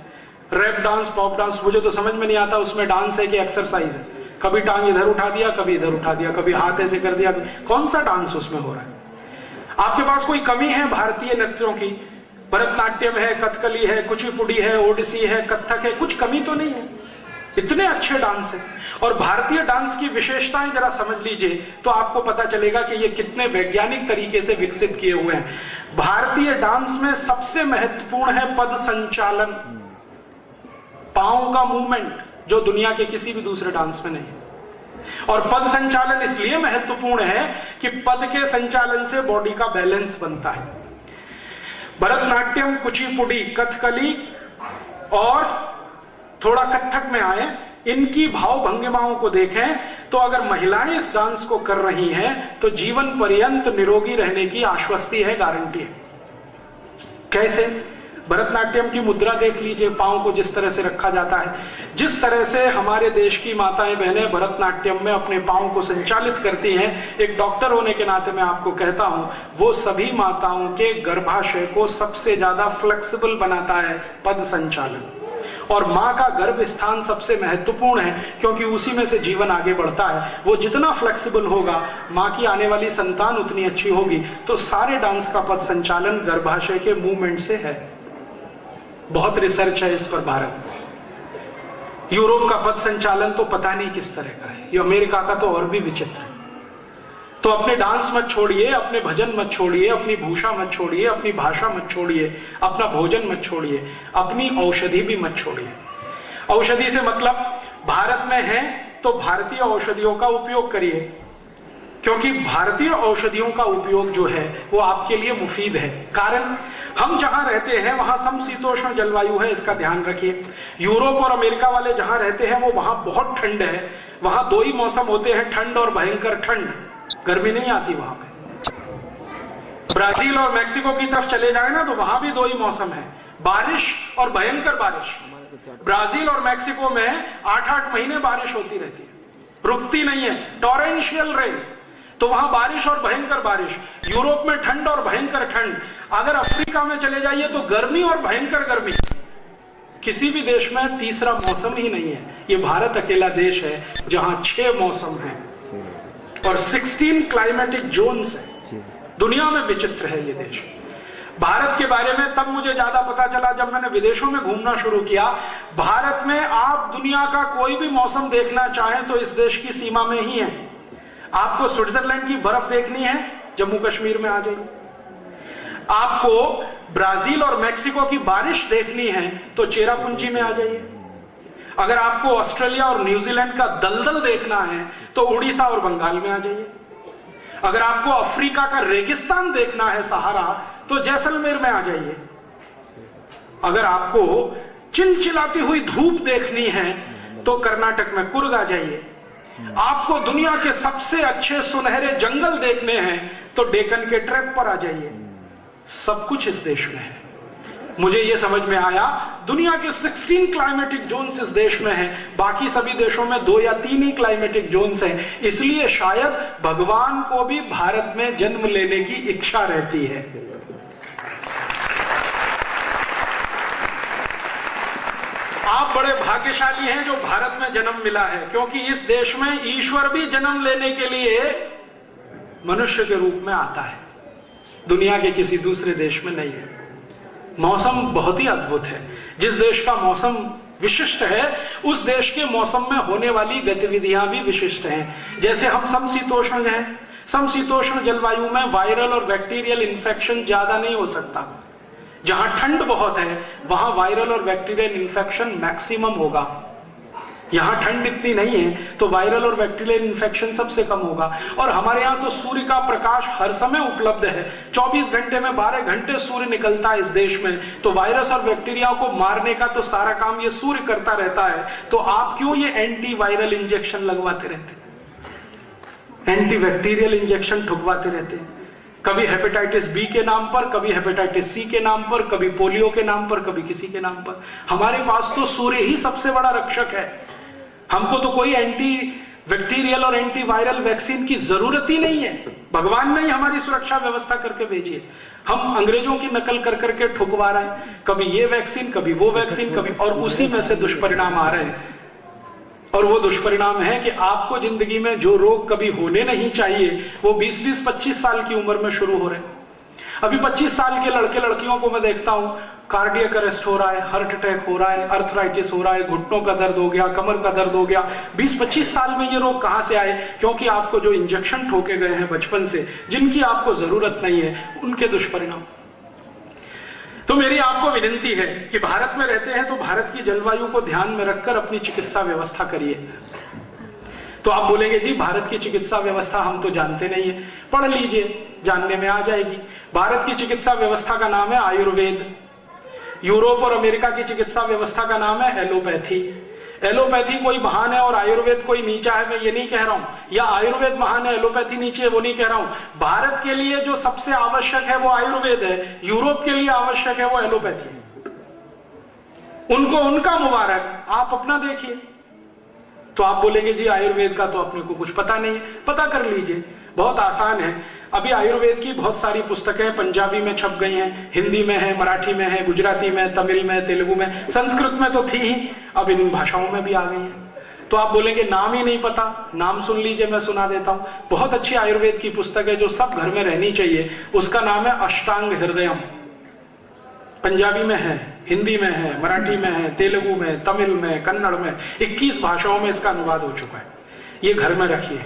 रैप डांस, पॉप डांस, मुझे तो समझ में नहीं आता उसमें डांस है कि एक्सरसाइज है। कभी टांग इधर उठा दिया, कभी इधर उठा दिया, कभी हाथ ऐसे कर दिया, कौन सा डांस उसमें हो रहा है? आपके पास कोई कमी है भारतीय नृत्यों की? भरतनाट्यम है, कथकली है, कुचिपुड़ी है, ओडिसी है, कथक है, कुछ कमी तो नहीं है, इतने अच्छे डांस है। और भारतीय डांस की विशेषताएं जरा समझ लीजिए तो आपको पता चलेगा कि ये कितने वैज्ञानिक तरीके से विकसित किए हुए हैं। भारतीय डांस में सबसे महत्वपूर्ण है पद संचालन, पांव का मूवमेंट, जो दुनिया के किसी भी दूसरे डांस में नहीं है। और पद संचालन इसलिए महत्वपूर्ण है कि पद के संचालन से बॉडी का बैलेंस बनता है। भरतनाट्यम, कुचिपुड़ी, कथकली और थोड़ा कथक में आए, इनकी भाव भंगिमाओं को देखें तो अगर महिलाएं इस डांस को कर रही हैं तो जीवन पर्यंत निरोगी रहने की आश्वस्ति है, गारंटी है। कैसे? भरतनाट्यम की मुद्रा देख लीजिए, पांव को जिस तरह से रखा जाता है, जिस तरह से हमारे देश की माताएं बहनें भरतनाट्यम में अपने पांव को संचालित करती हैं, एक डॉक्टर होने के नाते मैं आपको कहता हूं, वो सभी माताओं के गर्भाशय को सबसे ज्यादा फ्लेक्सिबल बनाता है पद संचालन। और मां का गर्भ स्थान सबसे महत्वपूर्ण है क्योंकि उसी में से जीवन आगे बढ़ता है। वो जितना फ्लेक्सिबल होगा, मां की आने वाली संतान उतनी अच्छी होगी। तो सारे डांस का पद संचालन गर्भाशय के मूवमेंट से है। बहुत रिसर्च है इस पर भारत में। यूरोप का पद संचालन तो पता नहीं किस तरह का है, ये अमेरिका का तो और भी विचित्र है। तो अपने डांस मत छोड़िए, अपने भजन मत छोड़िए, अपनी भूषा मत छोड़िए, अपनी भाषा मत छोड़िए, अपना भोजन मत छोड़िए, अपनी औषधि भी मत छोड़िए। औषधि से मतलब भारत में है तो भारतीय औषधियों का उपयोग करिए, क्योंकि भारतीय औषधियों का उपयोग जो है वो आपके लिए मुफीद है। कारण हम जहां रहते हैं वहां समशीतोष्ण जलवायु है, इसका ध्यान रखिए। यूरोप और अमेरिका वाले जहां रहते हैं वो वहां बहुत ठंड है, वहां दो ही मौसम होते हैं, ठंड और भयंकर ठंड, गर्मी नहीं आती वहां पे। ब्राजील और मैक्सिको की तरफ चले जाए ना तो वहां भी दो ही मौसम है, बारिश और भयंकर बारिश। ब्राजील और मैक्सिको में 8-8 महीने बारिश होती रहती है, रुकती नहीं है, टॉरेंशियल रेन। तो वहां बारिश और भयंकर बारिश। यूरोप में ठंड और भयंकर ठंड। अगर अफ्रीका में चले जाइए तो गर्मी और भयंकर गर्मी। किसी भी देश में तीसरा मौसम ही नहीं है। ये भारत अकेला देश है जहां 6 मौसम है और 16 क्लाइमेटिक जोन्स है। दुनिया में विचित्र है ये देश। भारत के बारे में तब मुझे ज्यादा पता चला जब मैंने विदेशों में घूमना शुरू किया। भारत में आप दुनिया का कोई भी मौसम देखना चाहें तो इस देश की सीमा में ही है। आपको स्विट्जरलैंड की बर्फ देखनी है, जम्मू कश्मीर में आ जाइए। आपको ब्राजील और मैक्सिको की बारिश देखनी है तो चेरापूंजी में आ जाइए। अगर आपको ऑस्ट्रेलिया और न्यूजीलैंड का दलदल देखना है तो उड़ीसा और बंगाल में आ जाइए। अगर आपको अफ्रीका का रेगिस्तान देखना है, सहारा, तो जैसलमेर में आ जाइए। अगर आपको चिलचिलाती हुई धूप देखनी है तो कर्नाटक में कुर्ग आ जाइए। आपको दुनिया के सबसे अच्छे सुनहरे जंगल देखने हैं तो डेक्कन के ट्रैप पर आ जाइए। सब कुछ इस देश में है। मुझे यह समझ में आया दुनिया के 16 क्लाइमेटिक जोन्स इस देश में हैं, बाकी सभी देशों में 2 या 3 ही क्लाइमेटिक जोन्स हैं। इसलिए शायद भगवान को भी भारत में जन्म लेने की इच्छा रहती है। आप बड़े भाग्यशाली हैं जो भारत में जन्म मिला है, क्योंकि इस देश में ईश्वर भी जन्म लेने के लिए मनुष्य के रूप में आता है। दुनिया के किसी दूसरे देश में नहीं है। मौसम बहुत ही अद्भुत है। जिस देश का मौसम विशिष्ट है उस देश के मौसम में होने वाली गतिविधियां भी विशिष्ट हैं। जैसे हम समशीतोष्ण हैं, समशीतोष्ण जलवायु में वायरल और बैक्टीरियल इन्फेक्शन ज्यादा नहीं हो सकता। जहां ठंड बहुत है वहां वायरल और बैक्टीरियल इन्फेक्शन मैक्सिमम होगा। यहां ठंड इतनी नहीं है तो वायरल और बैक्टीरियल इन्फेक्शन सबसे कम होगा। और हमारे यहां तो सूर्य का प्रकाश हर समय उपलब्ध है। 24 घंटे में 12 घंटे सूर्य निकलता है इस देश में। तो वायरस और बैक्टीरिया को मारने का तो सारा काम ये सूर्य करता रहता है। तो आप क्यों ये एंटी वायरल इंजेक्शन लगवाते रहते, एंटी बैक्टीरियल इंजेक्शन ठुकवाते रहते? कभी हेपेटाइटिस बी के नाम पर, कभी हेपेटाइटिस सी के नाम पर, कभी पोलियो के नाम पर, कभी किसी के नाम पर। हमारे पास तो सूर्य ही सबसे बड़ा रक्षक है। हमको तो कोई एंटी बैक्टीरियल और एंटी वायरल वैक्सीन की जरूरत ही नहीं है। भगवान ने ही हमारी सुरक्षा व्यवस्था करके भेजी है। हम अंग्रेजों की नकल कर करके ठुकवा रहे हैं, कभी ये वैक्सीन, कभी वो वैक्सीन, कभी, और उसी में से दुष्परिणाम आ रहे हैं। और वो दुष्परिणाम है कि आपको जिंदगी में जो रोग कभी होने नहीं चाहिए वो 20-20, 25 साल की उम्र में शुरू हो रहे हैं। अभी 25 साल के लड़के लड़कियों को मैं देखता हूं, कार्डियक अरेस्ट हो रहा है, हार्ट अटैक हो रहा है, अर्थराइटिस हो रहा है, घुटनों का दर्द हो गया, कमर का दर्द हो गया। 20-25 साल में ये रोग कहां से आए? क्योंकि आपको जो इंजेक्शन ठोके गए हैं बचपन से, जिनकी आपको जरूरत नहीं है, उनके दुष्परिणाम। तो मेरी आपको विनती है कि भारत में रहते हैं तो भारत की जलवायु को ध्यान में रखकर अपनी चिकित्सा व्यवस्था करिए। तो आप बोलेंगे जी भारत की चिकित्सा व्यवस्था हम तो जानते नहीं है, पढ़ लीजिए, जानने में आ जाएगी। भारत की चिकित्सा व्यवस्था का नाम है आयुर्वेद। यूरोप और अमेरिका की चिकित्सा व्यवस्था का नाम है एलोपैथी। एलोपैथी कोई महान है और आयुर्वेद कोई नीचा है, मैं ये नहीं कह रहा हूं, या आयुर्वेद महान है एलोपैथी नीची है, वो नहीं कह रहा हूं। भारत के लिए जो सबसे आवश्यक है वो आयुर्वेद है, यूरोप के लिए आवश्यक है वो एलोपैथी है। उनको उनका मुबारक, आप अपना देखिए। तो आप बोलेंगे जी आयुर्वेद का तो अपने को कुछ पता नहीं है। पता कर लीजिए, बहुत आसान है। अभी आयुर्वेद की बहुत सारी पुस्तकें पंजाबी में छप गई हैं, हिंदी में है, मराठी में है, गुजराती में, तमिल में, तेलुगु में, संस्कृत में तो थी ही, अब इन भाषाओं में भी आ गई है। तो आप बोलेंगे नाम ही नहीं पता, नाम सुन लीजिए, मैं सुना देता हूं। बहुत अच्छी आयुर्वेद की पुस्तक है जो सब घर में रहनी चाहिए, उसका नाम है अष्टांग हृदयम। पंजाबी में है, हिंदी में है, मराठी में है, तेलुगु में, तमिल में, कन्नड़ में, 21 भाषाओं में इसका अनुवाद हो चुका है। ये घर में रखिए।